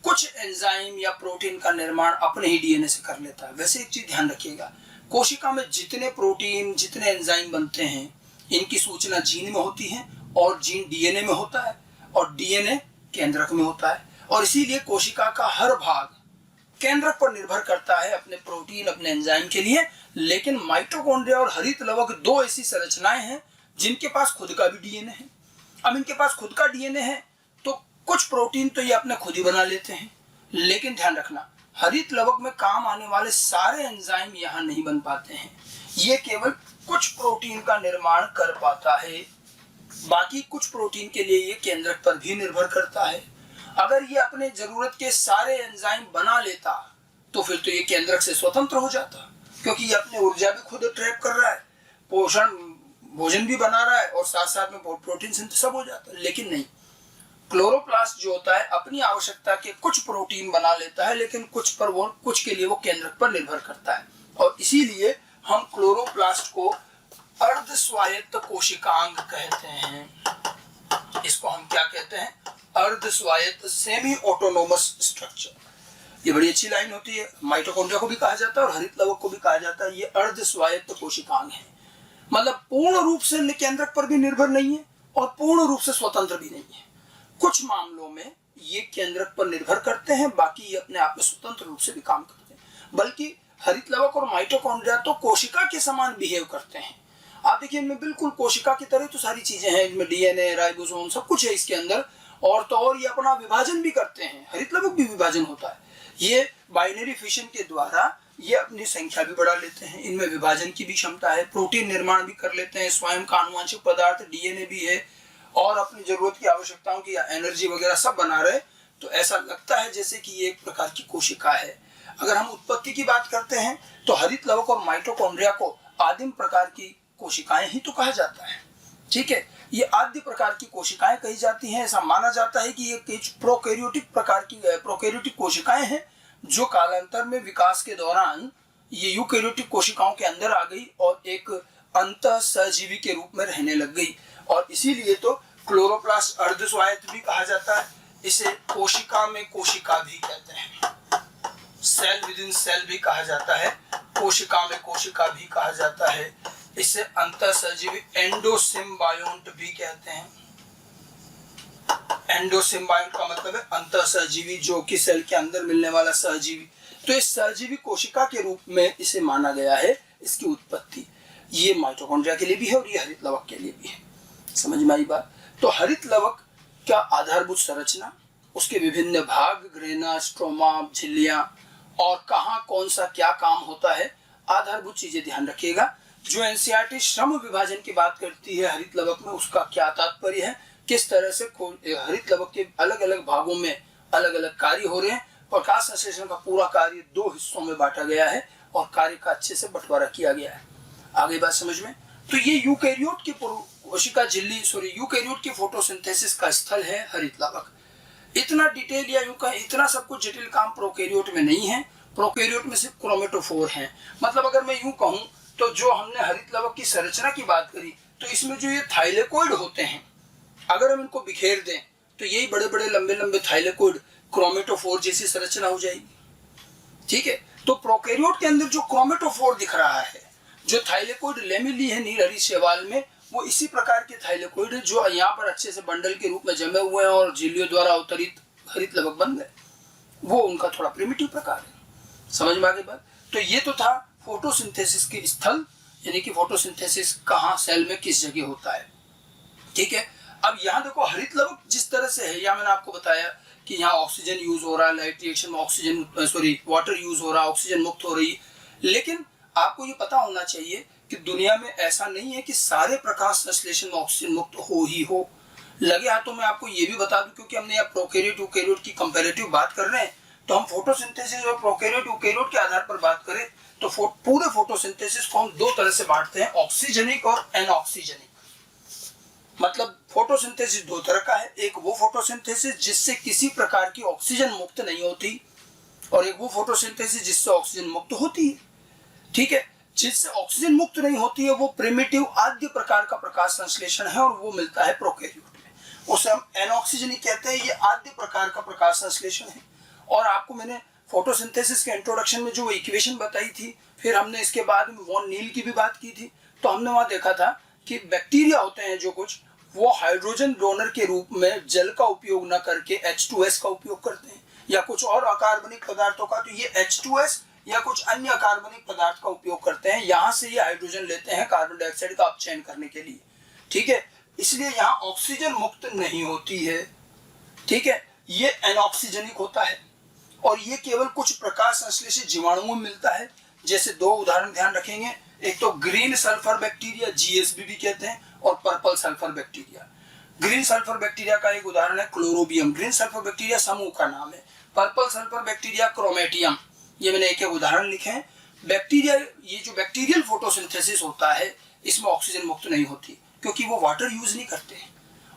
कुछ एंजाइम या प्रोटीन का निर्माण अपने ही डीएनए से कर लेता है। वैसे एक चीज ध्यान रखिएगा, कोशिका में जितने प्रोटीन, जितने एंजाइम बनते हैं, इनकी सूचना जीन में होती है, और जीन डीएनए में होता है, और डीएनए केंद्रक में होता है। और इसीलिए कोशिका का हर भाग केंद्रक पर निर्भर करता है अपने प्रोटीन, अपने एंजाइम के लिए। लेकिन माइटोकॉन्ड्रिया और हरित लवक दो ऐसी संरचनाएं हैं जिनके पास खुद का भी डीएनए है। अब इनके पास खुद का डीएनए है तो कुछ प्रोटीन तो ये अपने खुद ही बना लेते हैं, लेकिन ध्यान रखना, हरित लवक में काम आने वाले सारे एंजाइम यहाँ नहीं बन पाते हैं। ये केवल कुछ प्रोटीन का निर्माण कर पाता है, बाकी कुछ प्रोटीन के लिए ये केंद्रक पर भी निर्भर करता है। अगर ये अपने जरूरत के सारे एंजाइम बना लेता तो फिर तो ये केंद्रक से स्वतंत्र हो जाता, क्योंकि ये अपने ऊर्जा भी खुद ट्रैप कर रहा है, पोषण भोजन भी बना रहा है, और साथ साथ में प्रोटीन सिंथेसिस सब हो जाता है। लेकिन नहीं, क्लोरोप्लास्ट जो होता है अपनी आवश्यकता के कुछ प्रोटीन बना लेता है, लेकिन कुछ के लिए वो केंद्रक पर निर्भर करता है। और इसीलिए हम क्लोरोप्लास्ट को अर्ध स्वायत्त कोशिकांग कहते हैं। इसको हम क्या कहते हैं? अर्ध स्वायत्त, सेमी ऑटोनोमस स्ट्रक्चर। ये बड़ी अच्छी लाइन होती है। माइटोकॉन्ड्रिया को भी कहा जाता है और हरित लवक को भी कहा जाता है। ये अर्ध स्वायत्त कोशिकांग है, मतलब पूर्ण रूप से केंद्रक पर भी निर्भर नहीं है और पूर्ण रूप से स्वतंत्र भी नहीं है। कुछ मामलों में ये केंद्रक पर निर्भर करते हैं, बाकी ये अपने आप में स्वतंत्र रूप से भी काम करते हैं। बल्कि हरित लवक और माइटोकॉन्ड्रिया तो कोशिका के समान बिहेव करते हैं। आप देखिए इनमें बिल्कुल कोशिका की तरह तो सारी चीजें हैं, इनमें डीएनए, राइबोसोम सब कुछ है इसके अंदर। और तो और ये अपना विभाजन भी करते हैं, हरित लवक भी विभाजन होता है। ये बाइनरी फिशन के द्वारा ये अपनी संख्या भी बढ़ा लेते हैं, इनमें विभाजन की भी क्षमता है, प्रोटीन निर्माण भी कर लेते हैं, स्वयं का आनुवंशिक पदार्थ डीएनए भी है, और अपनी जरूरत की आवश्यकताओं की एनर्जी वगैरह सब बना रहे। तो ऐसा लगता है जैसे कि ये एक प्रकार की कोशिका है। अगर हम उत्पत्ति की बात करते हैं तो हरित लवक और माइटोकॉन्ड्रिया को आदिम प्रकार की कोशिकाएं ही तो कहा जाता है। ठीक है, ये आद्य प्रकार की कोशिकाएं कही जाती हैं। ऐसा माना जाता है कि ये कुछ प्रोकैरियोटिक कोशिकाएं हैं जो कालांतर में विकास के दौरान ये यूकैरियोटिक कोशिकाओं के अंदर आ गई और एक अंतः सहजीवी के रूप में रहने लग गई। और इसीलिए तो क्लोरोप्लास्ट अर्धस्वायत्त भी कहा जाता है, इसे कोशिका में कोशिका भी कहते हैं, सेल विद इन सेल भी कहा जाता है, कोशिका में कोशिका भी कहा जाता है, इसे अंतःसहजीवी एंडोसिम्बायोन्ट भी कहते हैं। एंडोसिम्बायोन्ट का मतलब है अंतःसहजीवी, जो कि सेल के अंदर मिलने वाला सहजीवी। तो इस सहजीवी कोशिका के रूप में इसे माना गया है, इसकी उत्पत्ति। ये माइटोकॉन्ड्रिया के लिए भी है और ये हरित लवक के लिए भी है। समझ में आई बात? तो हरित लवक का आधारभूत संरचना, उसके विभिन्न भाग, ग्रेना, स्ट्रोमा, झिल्लियां, और कहाँ कौन सा क्या काम होता है, आधारभूत चीजें ध्यान रखिएगा। जो एनसीईआरटी श्रम विभाजन की बात करती है हरित लवक में, उसका क्या तात्पर्य है, किस तरह से हरित लवक के अलग अलग भागों में अलग अलग कार्य हो रहे हैं। प्रकाश संश्लेषण का पूरा कार्य 2 हिस्सों में बांटा गया है और कार्य का अच्छे से बंटवारा किया गया है। आगे बात समझ में? तो ये यूकैरियोट की कोशिका झिल्ली यूकैरियोट की फोटोसिंथेसिस का स्थल है हरित लवक। इतना डिटेल या इतना सब कुछ जटिल काम प्रोकैरियोट में नहीं है। प्रोकैरियोट में सिर्फ क्रोमेटोफोर हैं। मतलब अगर मैं यूं कहूं तो जो हमने हरित लवक की संरचना की बात करी, तो इसमें जो ये थाइलेकोइड होते हैं, अगर हम इनको बिखेर दें तो यही बड़े बड़े लंबे लंबे थाइलेकोइड क्रोमेटोफोर जैसी संरचना हो जाएगी। ठीक है, तो प्रोकैरियोट के अंदर जो क्रोमेटोफोर दिख रहा है, जो थाइलेकोइड लेमिली है नीलहरित शैवाल में, वो इसी प्रकार के थाइलेकोइड जो यहाँ पर अच्छे से बंडल के रूप में जमे हुए हैं और झिल्लियों द्वारा अवतरित हरित लवक बन गए। वो उनका थोड़ा प्रिमिटिव प्रकार है। समझ में आ गई बात? तो ये तो था फोटोसिंथेसिस के स्थल, यानी कि फोटोसिंथेसिस कहाँ सेल में किस जगह होता है। ठीक है, अब यहाँ देखो हरित लवक जिस तरह से है, या मैंने आपको बताया कि यहाँ ऑक्सीजन यूज हो रहा है, लाइट रिएक्शन में वाटर यूज हो रहा है, ऑक्सीजन मुक्त हो रही है। लेकिन आपको ये पता होना चाहिए कि दुनिया में ऐसा नहीं है कि सारे प्रकाश संश्लेषण में ऑक्सीजन मुक्त हो ही हो। लगे हाथों में आपको ये भी बता दूं, क्योंकि हमने यहाँ प्रोकैरियोट यूकैरियोट की कंपैरेटिव बात कर रहे हैं, तो हम फोटोसिंथेसिस और प्रोकैरियोट यूकैरियोट के आधार पर बात करें तो पूरे फोटोसिंथेसिस को हम 2 तरह से बांटते हैं, ऑक्सीजनिक और एनऑक्सीजनिक। मतलब फोटोसिंथेसिस 2 तरह का है। एक वो फोटोसिंथेसिस जिससे किसी प्रकार की ऑक्सीजन मुक्त नहीं होती, और एक वो फोटोसिंथेसिस जिससे ऑक्सीजन मुक्त होती है। ठीक है, जिससे ऑक्सीजन मुक्त नहीं होती है वो प्रिमिटिव आद्य प्रकार का प्रकाश संश्लेषण है, और वो मिलता है प्रोकैरियोट में। उसे हम एनऑक्सीजनिक कहते हैं। ये आद्य प्रकार का प्रकाश संश्लेषण है। और आपको मैंने फोटोसिंथेसिस के इंट्रोडक्शन में जो इक्वेशन बताई थी, फिर हमने इसके बाद में वॉन नील की भी बात की थी, तो हमने वहां देखा था कि बैक्टीरिया होते हैं जो कुछ, वो हाइड्रोजन डोनर के रूप में जल का उपयोग न करके H2S का उपयोग करते हैं, या कुछ और अकार्बनिक पदार्थों का। तो ये H2S या कुछ अन्य अकार्बनिक पदार्थ का उपयोग करते हैं, यहाँ से ये हाइड्रोजन लेते हैं कार्बन डाइऑक्साइड का अपचयन करने के लिए। ठीक है, इसलिए यहाँ ऑक्सीजन मुक्त नहीं होती है। ठीक है, ये एनऑक्सीजनिक होता है, और ये केवल कुछ प्रकाश संश्लेषित जीवाणुओं में मिलता है। जैसे 2 उदाहरण ध्यान रखेंगे, एक तो ग्रीन सल्फर बैक्टीरिया, GSB भी कहते हैं, और purple sulphur bacteria. Green sulphur bacteria का एक उदाहरण है क्लोरोबियम। ग्रीन सल्फर बैक्टीरिया समूह का नाम है। Purple sulphur bacteria chromatium. ये मैंने एक उदाहरण लिखे हैं। बैक्टीरिया, ये जो बैक्टीरियल फोटोसिंथेसिस होता है, इसमें ऑक्सीजन मुक्त नहीं होती, क्योंकि वो वाटर यूज नहीं करते हैं,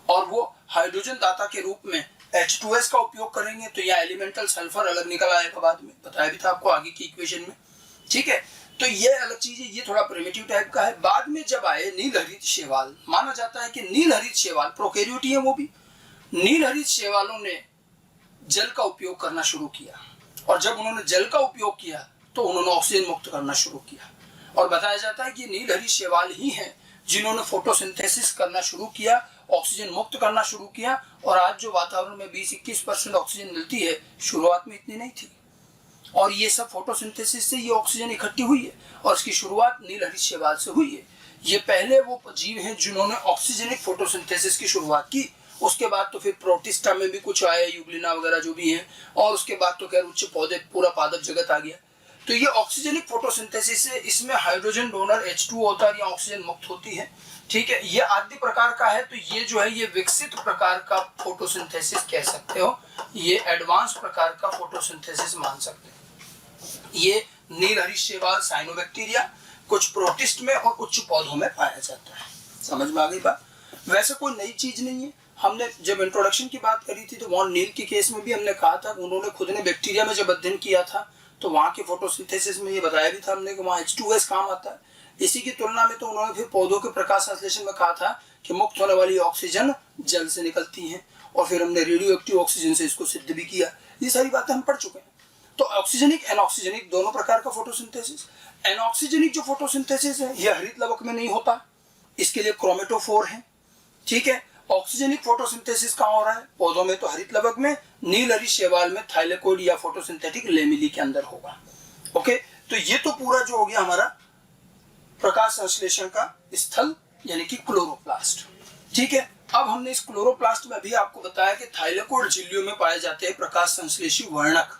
और वो हाइड्रोजन दाता के रूप में H2S का उपयोग करेंगे। तो यह एलिमेंटल सल्फर अलग निकल आएगा, बाद में बताया भी था आपको आगे की इक्वेशन में। ठीक है, तो ये अलग चीज है, ये थोड़ा प्रिमिटिव टाइप का है। बाद में जब आए नीलहरित शैवाल, माना जाता है कि नीलहरित शैवाल प्रोकैरियोट है, वो भी नीलहरित शैवालों ने जल का उपयोग करना शुरू किया, और जब उन्होंने जल का उपयोग किया तो उन्होंने ऑक्सीजन मुक्त करना शुरू किया। और बताया जाता है कि नीलहरित शैवाल ही हैं जिन्होंने फोटोसिंथेसिस करना शुरू किया, ऑक्सीजन मुक्त करना शुरू किया। और आज जो वातावरण में 20-21% ऑक्सीजन मिलती है, शुरुआत में इतनी नहीं थी, और ये सब फोटोसिंथेसिस से ये ऑक्सीजन इकट्ठी हुई है, और इसकी शुरुआत नीलहरित शैवाल से हुई है। ये पहले वो जीव हैं जिन्होंने ऑक्सीजनिक फोटोसिंथेसिस की शुरुआत की। उसके बाद तो फिर प्रोटिस्टा में भी कुछ आए, यूग्लिना वगैरह जो भी हैं, और उसके बाद तो खैर उच्च पौधे पूरा पादप जगत आ गया। तो ये ऑक्सीजनिक फोटोसिंथेसिस है, इसमें हाइड्रोजन डोनर H2 होता है या ऑक्सीजन मुक्त होती है। ठीक है, ये आद्य प्रकार का है, तो ये जो है ये विकसित प्रकार का फोटोसिंथेसिस कह सकते हो, ये एडवांस प्रकार का फोटोसिंथेसिस मान सकते हो। ये नील हरी शैवाल साइनोबैक्टीरिया कुछ प्रोटिस्ट में और उच्च पौधों में पाया जाता है। समझ में आ गई बात? वैसे कोई नई चीज नहीं है। हमने जब इंट्रोडक्शन की बात करी थी तो वॉन नील के केस में भी हमने कहा था, उन्होंने खुद ने बैक्टीरिया में जब अध्ययन किया था तो वहाँ के फोटोसिंथेसिस में ये बताया भी था हमने कि वहाँ H2S काम आता है। इसी की तुलना में तो उन्होंने फिर पौधों के प्रकाश संश्लेषण में कहा था कि मुक्त होने वाली ऑक्सीजन जल से निकलती है, और फिर हमने रेडियो एक्टिव ऑक्सीजन से इसको सिद्ध भी किया। ये सारी बातें हम पढ़ चुके हैं। तो ऑक्सीजनिक एनऑक्सीजनिक दोनों प्रकार का फोटोसिंथेसिस। एनऑक्सीजनिक जो फोटोसिंथेसिस है यह हरित लवक में नहीं होता, इसके लिए क्रोमेटोफोर है। ठीक है, ऑक्सीजनिक फोटोसिंथेसिस कहाँ हो रहा है? पौधों में तो हरित लवक में, नील हरी शैवाल में थाइलेकोइड या फोटोसिंथेटिक लेमिली के अंदर होगा। ओके, तो ये तो पूरा जो हो गया हमारा प्रकाश संश्लेषण का स्थल यानी कि क्लोरोप्लास्ट। ठीक है, अब हमने इस क्लोरोप्लास्ट में भी आपको बताया कि थाइलेकोइड झिल्लियों में पाए जाते हैं प्रकाश संश्लेषी वर्णक।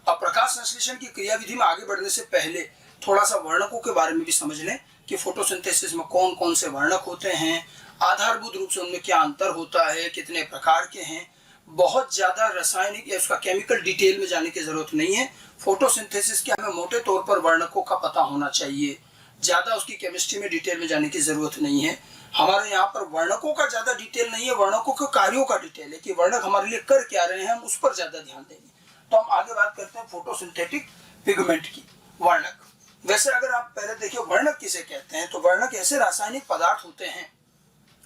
अब प्रकाश संश्लेषण की क्रियाविधि में आगे बढ़ने से पहले थोड़ा सा वर्णकों के बारे में भी समझ लें कि फोटोसिंथेसिस में कौन कौन से वर्णक होते हैं, आधारभूत रूप से उनमें क्या अंतर होता है, कितने प्रकार के हैं। बहुत ज्यादा रासायनिक या उसका केमिकल डिटेल में जाने की जरूरत नहीं है। फोटोसिंथेसिस के हमें मोटे तौर पर वर्णकों का पता होना चाहिए, ज्यादा उसकी केमिस्ट्री में डिटेल में जाने की जरूरत नहीं है। हमारे यहाँ पर वर्णकों का ज्यादा डिटेल नहीं है, वर्णकों के कार्यों का डिटेल है कि वर्णक हमारे लिए कर क्या रहे हैं, हम उस पर ज्यादा ध्यान देंगे। तो हम आगे बात करते हैं फोटोसिंथेटिक पिगमेंट की। वर्णक, वैसे अगर आप पहले देखिए वर्णक किसे कहते हैं, तो वर्णक ऐसे रासायनिक पदार्थ होते हैं,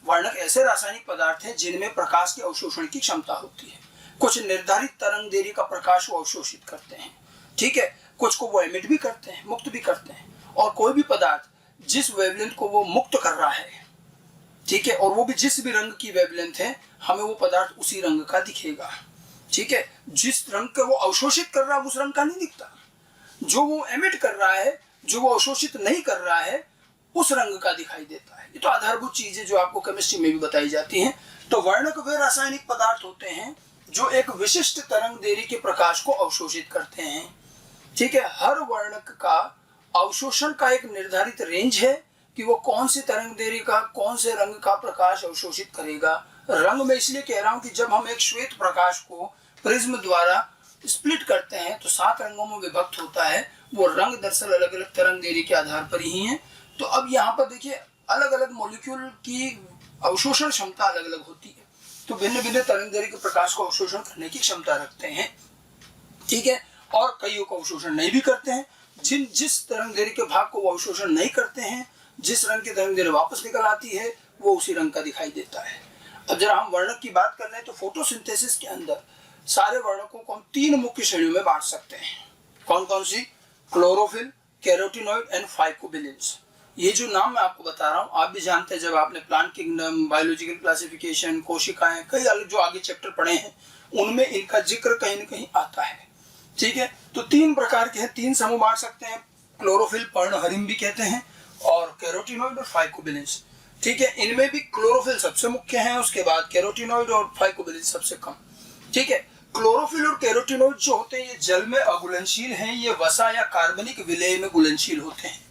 वर्णक ऐसे रासायनिक पदार्थ हैं जिनमें प्रकाश के अवशोषण की क्षमता होती है। कुछ निर्धारित तरंग दैर्घ्य का प्रकाश वो अवशोषित करते हैं। ठीक है, कुछ को वो एमिट भी करते हैं, मुक्त भी करते हैं। और कोई भी पदार्थ जिस वेवलेंथ को वो मुक्त कर रहा है, ठीक है, और वो भी जिस भी रंग की वेवलेंथ है, हमें वो पदार्थ उसी रंग का दिखेगा। ठीक है, जिस रंग को वो अवशोषित कर रहा है उस रंग का नहीं दिखता, जो वो एमिट कर रहा है, जो वो अवशोषित नहीं कर रहा है, उस रंग का दिखाई देता है। ये तो आधारभूत चीजें जो आपको केमिस्ट्री में भी बताई जाती हैं। तो वर्णक वे रासायनिक पदार्थ होते हैं जो एक विशिष्ट तरंग दैर्घ्य के प्रकाश को अवशोषित करते हैं। ठीक है, हर वर्णक का अवशोषण का एक निर्धारित रेंज है कि वो कौन सी तरंग दैर्घ्य का, कौन से रंग का प्रकाश अवशोषित करेगा। रंग में इसलिए कह रहा हूं कि जब हम एक श्वेत प्रकाश को प्रिज्म द्वारा स्प्लिट करते हैं तो 7 रंगों में विभक्त होता है। वो रंग दरअसल अलग अलग तरंग दैर्घ्य के आधार पर ही हैं। तो अब यहाँ पर देखिए अलग अलग मॉलिक्यूल की अवशोषण क्षमता अलग अलग होती है, तो भिन्न भिन्न तरंग दैर्घ्य के प्रकाश को अवशोषण करने की क्षमता रखते हैं। ठीक है, और कईयों को अवशोषण नहीं भी करते हैं। जिस तरंग दैर्घ्य के भाग को वो अवशोषण नहीं करते हैं, जिस रंग की तरंग दैर्घ्य वापस निकल आती है, वो उसी रंग का दिखाई देता है। अब जरा हम वर्णक की बात कर लें तो फोटोसिंथेसिस के अंदर सारे वर्णकों को हम 3 मुख्य श्रेणियों में बांट सकते हैं। कौन कौन सी? Chlorophyll, carotenoid and phycobilins. ये जो नाम मैं आपको बता रहा हूँ आप भी जानते हैं, जब आपने प्लांट किंगडम, बायोलॉजिकल क्लासिफिकेशन, कोशिकाएं, कई अलग जो आगे चैप्टर पढ़े हैं उनमें इनका जिक्र कहीं न कहीं आता है। ठीक है, तो 3 प्रकार के हैं, 3 समूह बांट सकते हैं। क्लोरोफिल, पर्णहरिम भी कहते हैं, और कैरोटीनॉइड और फाइकोबिलेंस। ठीक है, इनमें भी क्लोरोफिल सबसे मुख्य है, उसके बाद कैरोटीनॉइड और फाइकोबिलेंस सबसे कम। ठीक है, क्लोरोफिल और कैरोटीनॉइड जो होते हैं ये जल में अघुलनशील हैं, ये वसा या कार्बनिक विलेय में घुलनशील होते हैं।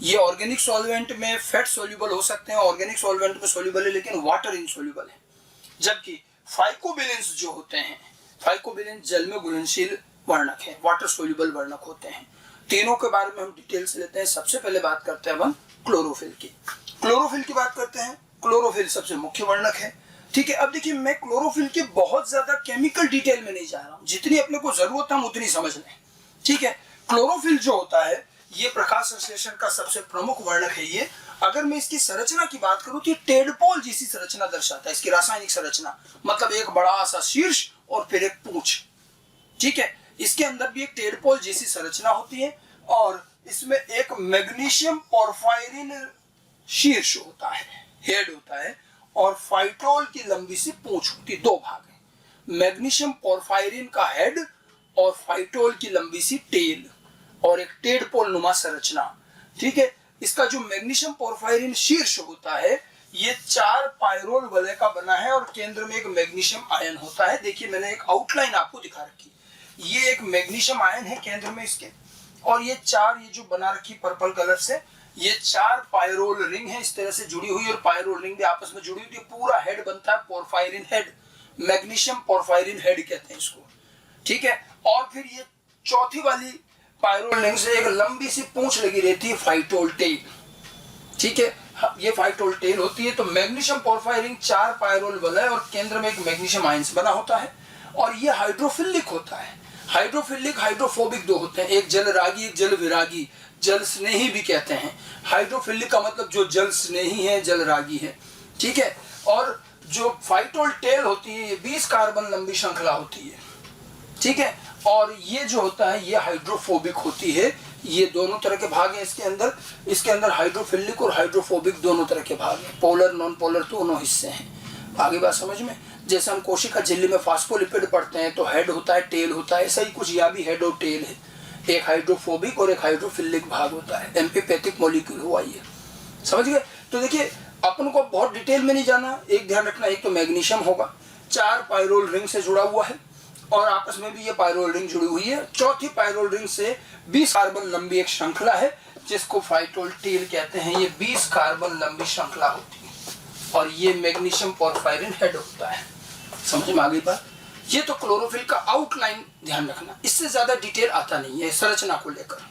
ये ऑर्गेनिक सॉल्वेंट में फैट सोल्यूबल हो सकते हैं, ऑर्गेनिक सॉल्वेंट में सोल्यूबल है लेकिन वाटर इनसोल्यूबल है। जबकि फाइकोबिलेंस जो होते हैं, फाइकोबिलेंस जल में घुलनशील वर्णक है, वाटर सोल्यूबल वर्णक होते हैं। तीनों के बारे में हम डिटेल से लेते हैं। सबसे पहले बात करते हैं हम क्लोरोफिल की। क्लोरोफिल की बात करते हैं। क्लोरोफिल सबसे मुख्य वर्णक है। ठीक है, अब देखिए मैं क्लोरोफिल के बहुत ज्यादा केमिकल डिटेल में नहीं जा रहा हूं, जितनी अपने को जरूरत है हम उतनी समझ लें। ठीक है, क्लोरोफिल जो होता है ये प्रकाश संश्लेषण का सबसे प्रमुख वर्णक है। ये अगर मैं इसकी संरचना की बात करूं तो ये टेडपोल जैसी संरचना दर्शाता है। इसकी रासायनिक संरचना मतलब एक बड़ा सा शीर्ष और फिर एक पूंछ। ठीक है, इसके अंदर भी एक टेडपोल जैसी संरचना होती है और इसमें एक मैग्नीशियम पोरफायरिन शीर्ष होता है, हेड होता है, और फाइटोल की लंबी सी पूंछ होती है। 2 भाग है, मैग्नीशियम पोरफायरिन का हेड और फाइटोल की लंबी सी टेल और एक टेडपोल नुमा संरचना। ठीक है, इसका जो मैग्नीशियम पोरफायरिन शीर्ष होता है ये 4 पायरोल वलय का बना है और केंद्र में एक मैग्नीशियम आयन होता है। देखिए मैंने एक आउटलाइन आपको दिखा रखी, ये एक मैग्नीशियम आयन है केंद्र में इसके, और ये 4 ये जो बना रखी पर्पल कलर से, ये 4 पायरोल रिंग है इस तरह से जुड़ी हुई, और पायरोल रिंग भी आपस में जुड़ी हुई, पूरा हेड बनता है porphyrin head, magnesium porphyrin head कहते हैं इसको, ठीक है। और फिर ये चौथी वाली पायरोल रिंग से एक लंबी सी पूंछ लगी रहती है फाइटोल टेल, ठीक है, ये फाइटोल टेल होती है। तो मैग्नीशियम पोरफायरिन 4 पायरोल वलय और केंद्र में एक मैग्नीशियम आयन बना होता है, और ये हाइड्रोफिलिक होता है। हाइड्रोफिलिक हाइड्रोफोबिक दो होते हैं, एक जल रागी एक जल विरागी, जल स्नेही भी कहते हैं। हाइड्रोफिलिक का मतलब जो जल स्नेही है, जल रागी है, ठीक है। और जो फाइटोल टेल होती है ये 20 कार्बन लंबी श्रृंखला होती है, ठीक है। और ये जो होता है ये हाइड्रोफोबिक होती है। ये दोनों तरह के भाग हैं इसके अंदर हाइड्रोफिलिक और हाइड्रोफोबिक दोनों तरह के भाग हैं, पोलर नॉन पोलर दोनों हिस्से हैं। आगे बात समझ में, जैसे हम कोशिका झिल्ली में फास्फोलिपिड पढ़ते हैं तो हेड होता है टेल होता है, ऐसा ही कुछ यहाँ भी हेड और टेल है, एक हाइड्रोफोबिक और एक हाइड्रोफिलिक भाग होता है। एम्फीपैथिक मॉलिक्यूल हुआ ये, समझ गए। तो देखिए अपन को बहुत डिटेल में नहीं जाना, एक ध्यान रखना, एक तो मैग्नीशियम होगा, 4 पायरोल रिंग से जुड़ा हुआ है और आपस में भी ये पायरोल रिंग जुड़ी हुई है। चौथी पायरोल रिंग से 20 कार्बन लंबी एक श्रृंखला है जिसको फाइटोल टेल कहते हैं। ये 20 कार्बन लंबी श्रृंखला होती है और ये मैग्नीशियम पोरफायरिन हेड होता है। समझ में आ गई बात। ये तो क्लोरोफिल का आउटलाइन ध्यान रखना, इससे ज्यादा डिटेल आता नहीं है संरचना को लेकर,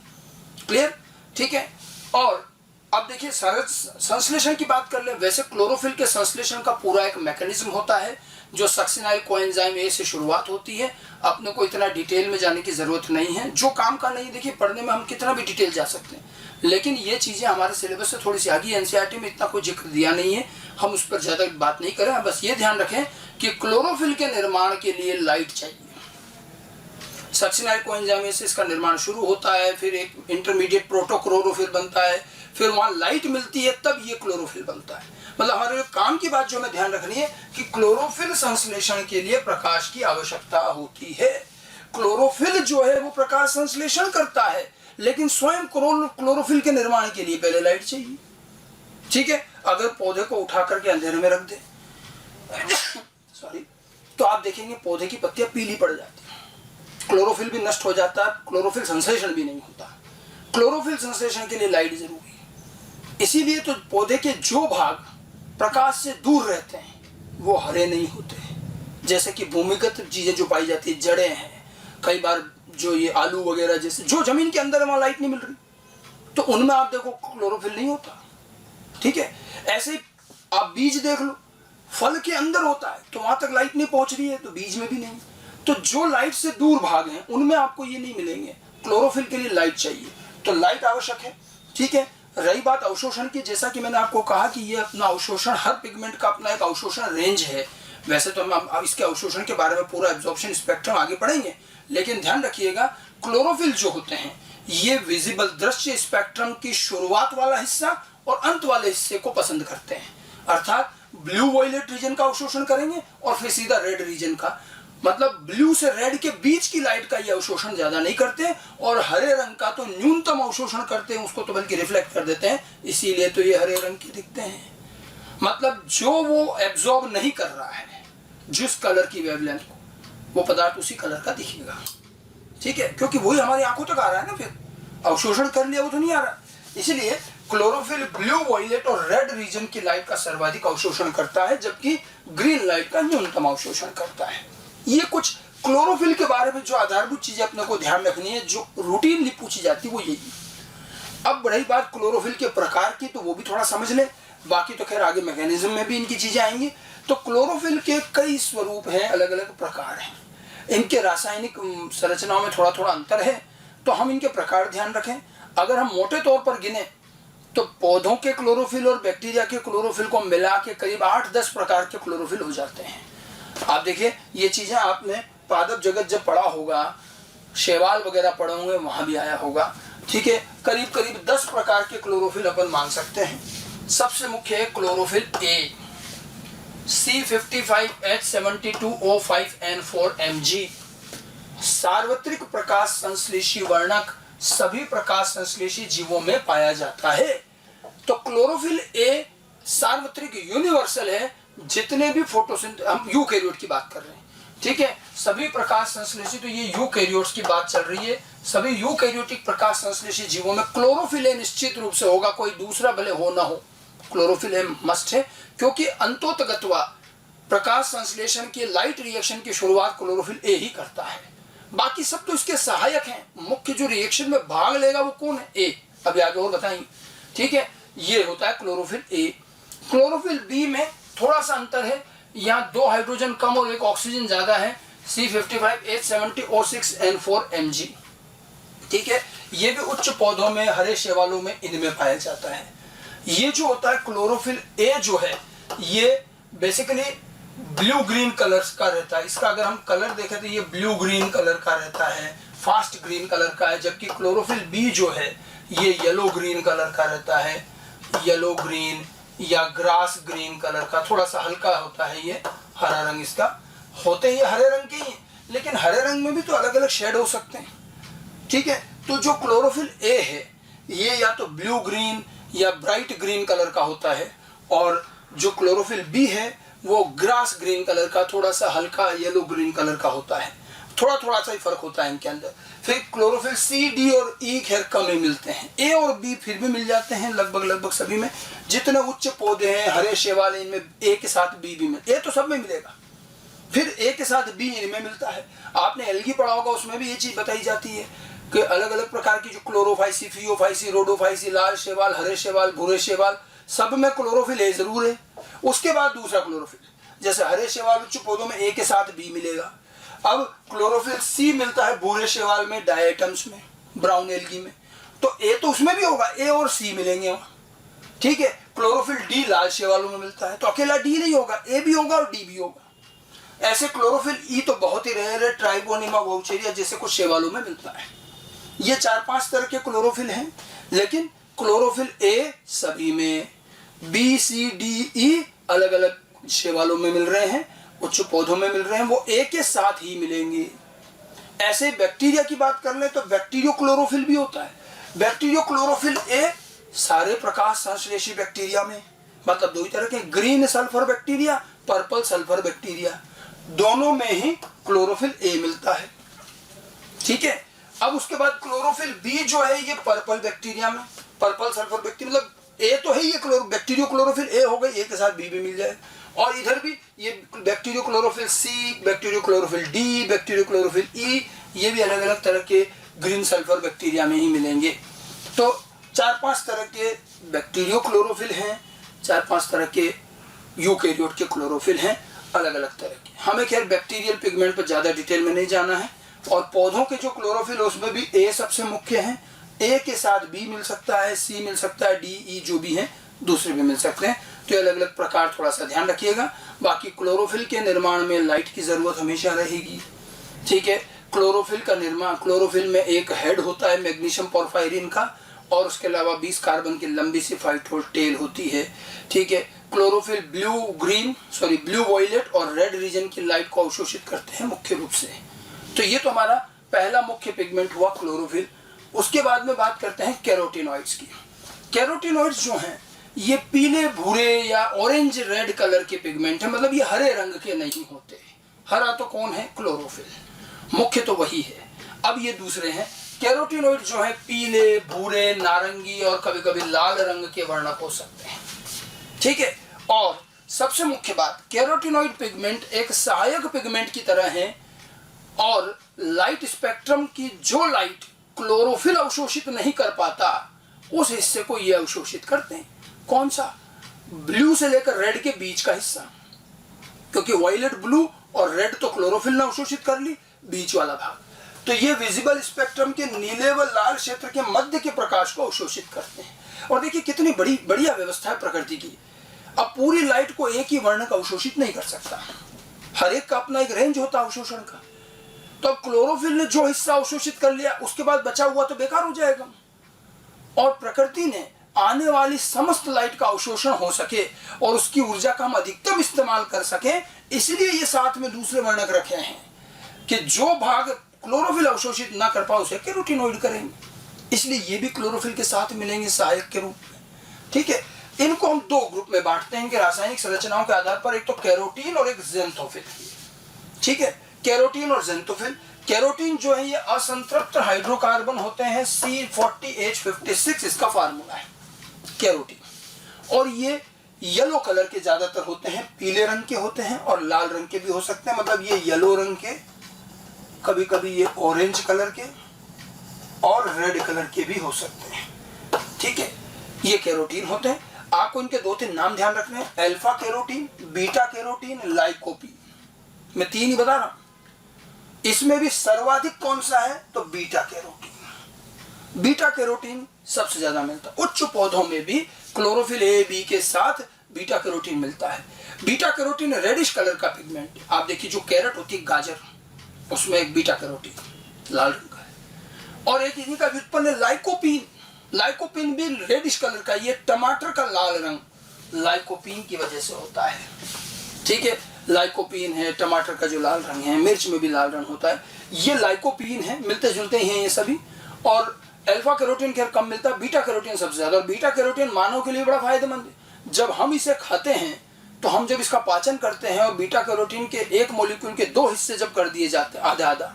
क्लियर, ठीक है। और अब देखिए संश्लेषण की बात कर ले। वैसे क्लोरोफिल के संश्लेषण का पूरा एक मैकेनिज्म होता है जो सक्सिनाइल कोएंजाइम ए से शुरुआत होती है। अपने को इतना डिटेल में जाने की जरूरत नहीं है, जो काम का नहीं। देखिए पढ़ने में हम कितना भी डिटेल जा सकते हैं, लेकिन ये चीजें हमारे सिलेबस से थोड़ी सी आगे, एनसीईआरटी में इतना कोई जिक्र दिया नहीं है, हम उस पर ज्यादा बात नहीं करें। बस ये ध्यान रखें कि क्लोरोफिल के निर्माण के लिए लाइट चाहिए। सक्सिनाइल कोएंजाइम से इसका निर्माण शुरू होता है, फिर एक इंटरमीडिएट प्रोटोक्लोरोफिल बनता है, फिर वहां लाइट मिलती है, तब ये क्लोरोफिल बनता है। मतलब हमारे काम की बात जो हमें ध्यान रखनी है कि क्लोरोफिल संश्लेषण के लिए प्रकाश की आवश्यकता होती है। क्लोरोफिल जो है वो प्रकाश संश्लेषण करता है, लेकिन स्वयं क्लोरोफिल के निर्माण के लिए पहले लाइट चाहिए, ठीक है। अगर पौधे को उठा करके अंधेरे में रख दे सॉरी, तो आप देखेंगे पौधे की पत्तियां पीली पड़ जाती है, क्लोरोफिल भी नष्ट हो जाता है, क्लोरोफिल संश्लेषण भी नहीं होता। क्लोरोफिल संश्लेषण के लिए लाइट जरूरी है। इसीलिए तो पौधे के जो भाग प्रकाश से दूर रहते हैं वो हरे नहीं होते, जैसे कि भूमिगत चीजें जो पाई जाती है, जड़ें हैं, कई बार जो ये आलू वगैरह जैसे जो जमीन के अंदर है वहां लाइट नहीं मिल रही, तो उनमें आप देखो क्लोरोफिल नहीं होता, ठीक है। ऐसे ही आप बीज देख लो, फल के अंदर होता है तो वहां तक लाइट नहीं पहुंच रही है, तो बीज में भी नहीं। तो जो लाइट से दूर भाग हैं उनमें आपको ये नहीं मिलेंगे। क्लोरोफिल के लिए लाइट चाहिए, तो लाइट आवश्यक है, ठीक है। रही बात अवशोषण की, जैसा कि मैंने आपको कहा कि ये अपना अवशोषण, हर पिगमेंट का अपना एक अवशोषण रेंज है। वैसे तो हम इसके अवशोषण के बारे में पूरा एब्जॉर्प्शन स्पेक्ट्रम आगे पढ़ेंगे, लेकिन ध्यान रखिएगा क्लोरोफिल जो होते हैं ये विजिबल दृश्य स्पेक्ट्रम की शुरुआत वाला हिस्सा और अंत वाले हिस्से को पसंद करते हैं। अर्थात ब्लू वॉयलेट रीजन का अवशोषण करेंगे और फिर सीधा रेड रीजन का, मतलब ब्लू से रेड के बीच की लाइट का ये अवशोषण ज्यादा नहीं करते, और हरे रंग का तो न्यूनतम अवशोषण करते हैं, उसको तो बल्कि रिफ्लेक्ट कर देते हैं, इसीलिए तो ये हरे रंग के दिखते हैं। मतलब जो वो एब्जॉर्ब नहीं कर रहा है जिस कलर की वेवलेंथ को, वो पदार्थ उसी कलर का दिखेगा, ठीक है, क्योंकि वही हमारी आंखों तक आ रहा है ना, फिर अवशोषण कर लिया वो तो नहीं आ रहा। इसलिए क्लोरोफिल ब्लू वॉयलेट और रेड रीजन की लाइट का सर्वाधिक अवशोषण करता है, जबकि ग्रीन लाइट का न्यूनतम अवशोषण करता है। ये कुछ क्लोरोफिल के बारे में जो आधारभूत चीजें अपने को ध्यान रखनी है, जो रूटीनली पूछी जाती है वो यही। अब रही बात क्लोरोफिल के प्रकार की, तो वो भी थोड़ा समझ ले, बाकी तो खैर आगे मैकेनिज्म में भी इनकी चीजें आएंगी। तो क्लोरोफिल के कई स्वरूप हैं, अलग अलग प्रकार हैं, इनके रासायनिक संरचनाओं में थोड़ा थोड़ा अंतर है, तो हम इनके प्रकार ध्यान रखें। अगर हम मोटे तौर पर गिने तो पौधों के क्लोरोफिल और बैक्टीरिया के क्लोरोफिल को मिला के करीब 8-10 प्रकार के क्लोरोफिल हो जाते हैं। आप देखिए ये चीजें आपने पादप जगत जब पढ़ा होगा, शैवाल वगैरह पढ़े होंगे, वहां भी आया होगा, ठीक है। करीब करीब 10 प्रकार के क्लोरोफिल अपन मान सकते हैं। सबसे मुख्य है क्लोरोफिल ए, C55H72O5N4Mg, सार्वत्रिक प्रकाश संश्लेषी वर्णक, सभी प्रकाश संश्लेषी जीवों में पाया जाता है। तो क्लोरोफिल ए सार्वत्रिक यूनिवर्सल है। जितने भी फोटोसिंथेसिस, हम यूकैरियोट की बात कर रहे हैं, ठीक है, सभी प्रकाश संश्लेषित, तो ये यूकैरियोट्स की बात चल रही है। सभी यूकैरियोटिक प्रकाश संश्लेषित जीवों में क्लोरोफिल ए निश्चित रूप से होगा, कोई दूसरा भले हो ना हो, क्लोरोफिल ए मस्ट है, क्योंकि अंतोतगत्वा प्रकाश संश्लेषण के लाइट रिएक्शन की शुरुआत क्लोरोफिल ए ही करता है। बाकी सब तो इसके सहायक हैं। मुख्य जो रिएक्शन में भाग लेगा वो कौन है? ए। अभी आगे और बताएंगे, ठीक है। ये होता है क्लोरोफिल ए। क्लोरोफिल बी में थोड़ा सा अंतर है, यहाँ 2 हाइड्रोजन कम और 1 ऑक्सीजन ज्यादा है, C55H70O6N4 Mg, ठीक है। ये भी उच्च पौधों में, हरे शैवालों में, इनमें पाया जाता है। ये जो होता है क्लोरोफिल ए जो है, ये बेसिकली ब्लू ग्रीन कलर का रहता है। इसका अगर हम कलर देखें तो ये ब्लू ग्रीन कलर का रहता है, फास्ट ग्रीन कलर का है, जबकि क्लोरोफिल बी जो है ये येलो ग्रीन कलर का रहता है, येलो ग्रीन या ग्रास ग्रीन कलर का, थोड़ा सा हल्का होता है ये हरा रंग इसका। होते ये हरे रंग के ही, लेकिन हरे रंग में भी तो अलग अलग शेड हो सकते हैं, ठीक है। तो जो क्लोरोफिल ए है ये या तो ब्लू ग्रीन या ब्राइट ग्रीन कलर का होता है, और जो क्लोरोफिल बी है वो ग्रास ग्रीन कलर का, थोड़ा सा हल्का येलो ग्रीन कलर का होता है। थोड़ा थोड़ा सा ही फर्क होता है इनके अंदर। फिर क्लोरोफिल सी, डी और ई खैर कम ही मिलते हैं, ए और बी फिर भी मिल जाते हैं लगभग सभी में। जितने उच्च पौधे हैं, हरे शैवाल, इनमें ए के साथ बी भी मिलता है। ए तो सब में मिलेगा, फिर ए के साथ बी इनमें मिलता है। आपने एल्गी पढ़ा होगा, उसमें भी ये चीज बताई जाती है कि अलग अलग प्रकार की जो क्लोरोफाइसी, फियोफाइसी, रोडोफाइसी, लाल शैवाल, हरे शैवाल, भूरे शैवाल, सब में क्लोरोफिल ए जरूर है। उसके बाद दूसरा क्लोरोफिल, जैसे हरे शैवाल उच्च पौधों में ए के साथ बी मिलेगा। अब क्लोरोफिल सी मिलता है भूरे शैवाल में, डायटम्स में, ब्राउन एल्गी में, तो ए तो उसमें भी होगा, ए और सी मिलेंगे वहां, ठीक है। क्लोरोफिल डी लाल शैवालों में मिलता है, तो अकेला डी नहीं होगा, ए भी होगा और डी भी होगा। ऐसे क्लोरोफिल ई तो बहुत ही रेयर है, ट्राइगोनिमा वाउचेरिया जैसे कुछ शैवालों में मिलता है। ये 4-5 तरह के क्लोरोफिल हैं, लेकिन क्लोरोफिल ए सभी में, बी, सी, डी, ई अलग अलग शैवालों में मिल रहे हैं, उच्च पौधों में मिल रहे हैं, वो ए के साथ ही मिलेंगे। ऐसे बैक्टीरिया की बात कर ले तो बैक्टीरियो क्लोरोफिल भी होता है। बैक्टीरियो क्लोरोफिल ए सारे प्रकाश संश्लेषी बैक्टीरिया में, मतलब 2 ही तरह के, green sulphur bacteria, purple sulphur bacteria, दोनों में ही क्लोरोफिल ए मिलता है, ठीक है। अब उसके बाद क्लोरोफिल बी जो है ये पर्पल बैक्टीरिया में, पर्पल सल्फर बैक्टीरिया, मतलब ए तो है ये बैक्टीरियो क्लोरोफिल ए हो गई, ए के साथ बी भी मिल जाए। और इधर भी ये bacteriochlorophyll C, bacteriochlorophyll D, bacteriochlorophyll E, ये भी अलग अलग तरह के ग्रीन सल्फर बैक्टीरिया में ही मिलेंगे। तो 4-5 तरह के बैक्टीरियो क्लोरोफिल हैं, 4-5 तरह के यूकैरियोट के क्लोरोफिल हैं, अलग अलग तरह के। हमें खैर बैक्टीरियल पिगमेंट पर ज़्यादा डिटेल में नहीं जाना है। और पौधों के जो क्लोरोफिल उसमें भी ए सबसे मुख्य है, ए के साथ बी मिल सकता है, सी मिल सकता है, डी, ई जो भी हैं दूसरे भी मिल सकते हैं। तो अलग अलग प्रकार थोड़ा सा ध्यान रखिएगा। बाकी क्लोरोफिल के निर्माण में लाइट की जरूरत हमेशा रहेगी, ठीक है। क्लोरोफिल का निर्माण, क्लोरोफिल में एक हेड होता है मैग्नीशियम पोरफायरिन का, और उसके अलावा 20 कार्बन की लंबी सी फाइटोल टेल होती है, ठीक है। क्लोरोफिल ब्लू वॉयलेट और रेड रीजन की लाइट को अवशोषित करते हैं मुख्य रूप से। तो ये तो हमारा पहला मुख्य पिगमेंट हुआ क्लोरोफिल। उसके बाद में बात करते हैं कैरोटीनॉइड्स की। कैरोटीनॉइड्स जो हैं ये पीले, भूरे या ऑरेंज रेड कलर के पिगमेंट है, मतलब ये हरे रंग के नहीं होते। हरा तो कौन है? क्लोरोफिल, मुख्य तो वही है। अब ये दूसरे हैं कैरोटीनॉइड जो है पीले, भूरे, नारंगी और कभी कभी लाल रंग के वर्णक हो सकते हैं, ठीक है। और सबसे मुख्य बात, कैरोटीनॉइड पिगमेंट एक सहायक पिगमेंट की तरह है, और लाइट स्पेक्ट्रम की जो लाइट क्लोरोफिल अवशोषित नहीं कर पाता उस हिस्से को ये अवशोषित करते हैं। कौन सा? ब्लू से लेकर रेड के बीच का हिस्सा, क्योंकि वायलेट, ब्लू और रेड तो क्लोरोफिल ने अवशोषित कर ली, बीच वाला भाग तो ये विजिबल स्पेक्ट्रम के नीले व लाल क्षेत्र के मध्य के प्रकाश को अवशोषित करते हैं। और देखिए कितनी बढ़िया व्यवस्था है प्रकृति की। अब पूरी लाइट को एक ही वर्णक अवशोषित नहीं कर सकता, हर एक का अपना एक रेंज होता है अवशोषण का। तो अब क्लोरोफिल ने जो हिस्सा अवशोषित कर लिया उसके बाद बचा हुआ तो बेकार हो जाएगा, और प्रकृति ने आने वाली समस्त लाइट का अवशोषण हो सके और उसकी ऊर्जा का हम अधिकतम इस्तेमाल कर सके, इसलिए ये साथ में दूसरे वर्णक रखे हैं कि जो भाग क्लोरोफिल अवशोषित ना कर पाए उसे कैरोटीनॉइड करेंगे, इसलिए ये भी क्लोरोफिल के साथ मिलेंगे सहायक के रूप में, ठीक है, इनको हम दो ग्रुप में बांटते हैं इनके रासायनिक संरचनाओं के आधार पर, एक तो कैरोटीन और एक ज़ेंथोफिल। ठीक है, कैरोटीन और ज़ेंथोफिल। कैरोटीन जो है ये असंतृप्त हाइड्रोकार्बन होते हैं, C40H56 इसका फार्मूला है कैरोटीन। और ये येलो कलर के ज्यादातर होते हैं, पीले रंग के होते हैं और लाल रंग के भी हो सकते हैं, मतलब ये येलो रंग के, कभी कभी ये ऑरेंज कलर के और रेड कलर के भी हो सकते हैं। ठीक है, ये कैरोटीन होते हैं। आपको इनके दो तीन नाम ध्यान रखने हैं, alpha carotene, beta carotene, lycopene. मैं तीन ही बता रहा हूं। इसमें भी सर्वाधिक कौन सा है तो बीटा कैरोटीन। बीटा कैरोटीन सबसे ज्यादा मिलता है। उच्च पौधों में भी क्लोरोफिल ए बी के साथ बीटा कैरोटीन मिलता है। बीटा कैरोटीन रेडिश कलर का पिगमेंट, आप देखिए जो कैरेट होती है गाजर, उसमें एक बीटा कैरोटीन लाल रंग का है। और एक इन्हीं का व्युत्पन्न है लाइकोपीन। लाइकोपीन भी रेडिश कलर का, ये टमाटर का लाल रंग लाइकोपीन की वजह से होता है। ठीक है, लाइकोपीन है, टमाटर का जो लाल रंग है, मिर्च में भी लाल रंग होता है, ये लाइकोपीन है, मिलते जुलते ही हैं ये सभी। और अल्फा कैरोटीन खैर कम मिलता है, बीटा कैरोटीन सबसे ज्यादा। और बीटा कैरोटीन मानव के लिए बड़ा फायदेमंद है। जब हम इसे खाते हैं तो हम जब इसका पाचन करते हैं और बीटा कैरोटीन के एक मॉलिक्यूल के दो हिस्से जब कर दिए जाते हैं आधा आधा,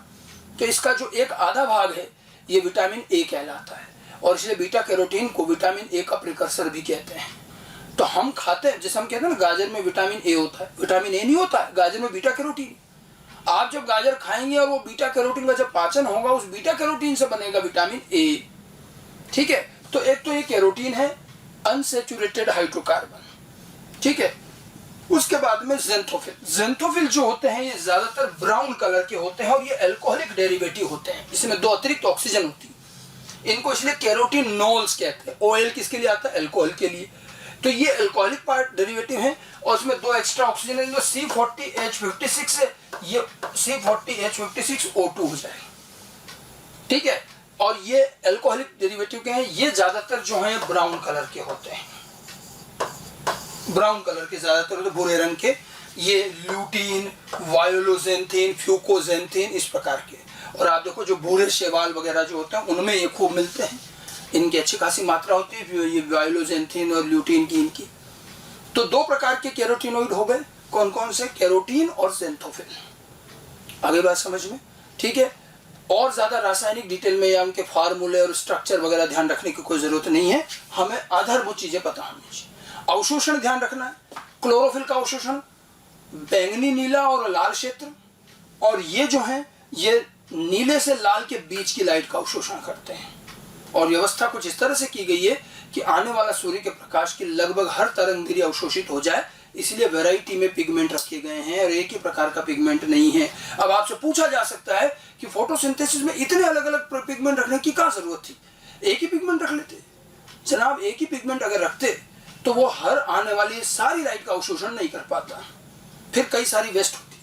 तो इसका जो एक आधा भाग है ये विटामिन ए कहलाता है। और इसलिए बीटा कैरोटीन को विटामिन ए का प्रिकर्सर भी कहते हैं। तो हम खाते हैं, जैसे हम कहते हैं ना गाजर में विटामिन ए होता है, विटामिन ए नहीं होता है, गाजर में बीटा कैरोटीन। आप जब गाजर खाएंगे और वो बीटा कैरोटीन का जब पाचन होगा, उस बीटा कैरोटीन से बनेगा विटामिन ए। ठीक है, तो एक तो ये कैरोटीन है, अनसैचुरेटेड हाइड्रोकार्बन। ठीक है, उसके बाद में ज़ेंथोफिल। ज़ेंथोफिल जो होते हैं ये ज्यादातर ब्राउन कलर के होते हैं और ये अल्कोहलिक डेरिवेटिव होते हैं, इसमें दो अतिरिक्त ऑक्सीजन होती है। इनको इसलिए कैरोटीनोल्स कहते हैं। ओएल किसके लिए आता है, अल्कोहल के लिए। तो ये अल्कोहलिक पार्ट डेरिवेटिव है और उसमें दो एक्स्ट्रा ऑक्सीजन है, जो C40H56 है, ये C40H56O2 हो जाएगा। ठीक है, और ये अल्कोहलिक डेरिवेटिव के हैं, ये ज्यादातर जो है ब्राउन कलर के होते हैं, ब्राउन कलर के ज्यादातर तो भूरे रंग के, ये ल्यूटीन, वायोलोजेंथीन, फ्यूकोजेंथीन, इस प्रकार के। और आप देखो जो भूरे शैवाल वगैरह जो होते हैं उनमें ये खूब मिलते हैं, इनकी अच्छी खासी मात्रा होती है, ये वायोलोजेंथीन और ल्यूटीन की इनकी। तो दो प्रकार के कैरोटीनोइड हो गए, कौन कौन से, कैरोटीन और ज़ेंथोफिल। आगे बात समझ में। ठीक है, और ज्यादा रासायनिक डिटेल में या उनके फार्मूले और स्ट्रक्चर वगैरह ध्यान रखने की कोई जरूरत नहीं है, हमें आधारभूत चीजें पता होनी चाहिए। अवशोषण ध्यान रखना है, क्लोरोफिल का अवशोषण बैंगनी, नीला और लाल क्षेत्र, और ये जो है ये नीले से लाल के बीच की लाइट का अवशोषण करते हैं। और व्यवस्था कुछ इस तरह से की गई है कि आने वाला सूर्य के प्रकाश की लगभग हर तरंगगिरी अवशोषित हो जाए, इसलिए वैरायटी में पिगमेंट रखे गए हैं और एक ही प्रकार का पिगमेंट नहीं है। अब आपसे पूछा जा सकता है कि फोटोसिंथेसिस में इतने अलग अलग पिगमेंट रखने की क्या जरूरत थी, एक ही पिगमेंट रख लेते। जनाब, एक ही पिगमेंट अगर रखते तो वो हर आने वाली सारी लाइट का अवशोषण नहीं कर पाता, फिर कई सारी वेस्ट होती,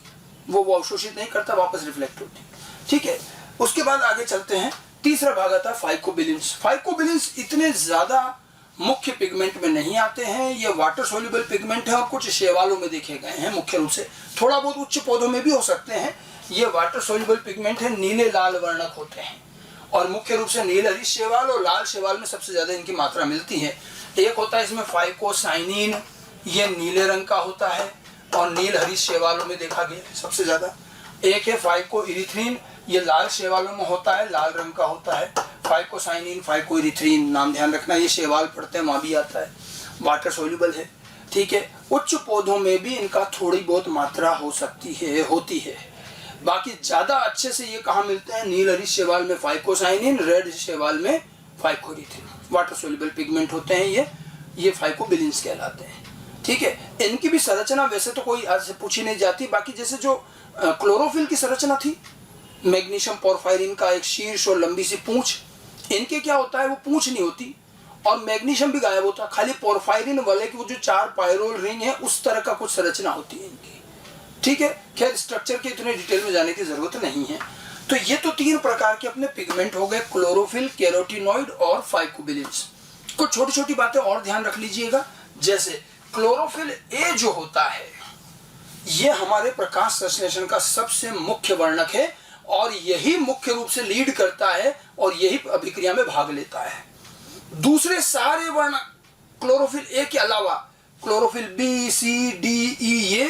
वो अवशोषित नहीं करता, वापस रिफ्लेक्ट होती। ठीक है, उसके बाद आगे चलते हैं। तीसरा भाग आता है फाइकोबिलिन्स। फाइकोबिलिन्स इतने ज्यादा मुख्य पिगमेंट में नहीं आते हैं, ये वाटर सोल्यूबल पिगमेंट है और कुछ शैवालों में देखे गए हैं मुख्य रूप से, थोड़ा बहुत उच्च पौधों में भी हो सकते हैं। ये वाटर सोल्यूबल पिगमेंट है, नीले लाल वर्णक होते हैं और मुख्य रूप से नील हरी शैवाल और लाल शैवाल में सबसे ज्यादा इनकी मात्रा मिलती है। एक होता है इसमें फाइकोसाइनिन, ये नीले रंग का होता है और नील हरी शैवालों में देखा गया है सबसे ज्यादा। एक है फाइकोइरिथ्रिन, ये लाल शैवालों में होता है, लाल रंग का होता है। फाइकोसाइनिन, फाइकोइरिथ्रिन, नाम ध्यान रखना, ये शैवाल पढ़ते हैं वहां भी आता है, वाटर सोल्यूबल है। ठीक है, उच्च पौधों में भी इनका थोड़ी बहुत मात्रा हो सकती है, होती है। बाकी ज्यादा अच्छे से ये कहाँ मिलते हैं, नील हरी शैवाल में फाइकोसाइनिन, रेड शैवाल में फाइकोइरिथ्रिन, वाटर सोल्यूबल पिगमेंट होते हैं ये फाइकोबिलिन्स कहलाते हैं। ठीक है, इनकी भी संरचना वैसे तो कोई आज से पूछी नहीं जाती। बाकी जैसे जो क्लोरोफिल की संरचना थी, मैग्नीशियम पोरफायरिन का एक शीर्ष और लंबी सी पूंछ, इनके क्या होता है वो पूंछ नहीं होती और मैग्नीशियम भी गायब होता है, खाली पोरफायरिन वाले की वो जो 4 पायरोल रिंग है उस तरह का कुछ संरचना होती है इनकी। ठीक है, खैर स्ट्रक्चर के इतने डिटेल में जाने की जरूरत नहीं है। तो ये तो 3 प्रकार के अपने पिगमेंट हो गए, क्लोरोफिल, कैरोटीनोइड और फाइकोबिलिन्स। कुछ छोटी छोटी बातें और ध्यान रख लीजिएगा, जैसे क्लोरोफिल ए जो होता है ये हमारे प्रकाश संश्लेषण का सबसे मुख्य वर्णक है और यही मुख्य रूप से लीड करता है और यही अभिक्रिया में भाग लेता है। दूसरे सारे वर्णक क्लोरोफिल ए के अलावा क्लोरोफिल बी, सी, डी, ई, ये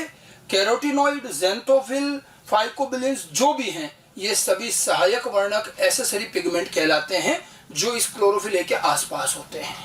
कैरोटीनॉइड, ज़ैंथोफिल, फाइकोबिलिन्स जो भी हैं, ये सभी सहायक वर्णक एसेसरी पिगमेंट कहलाते हैं जो इस क्लोरोफिल ए के आसपास होते हैं।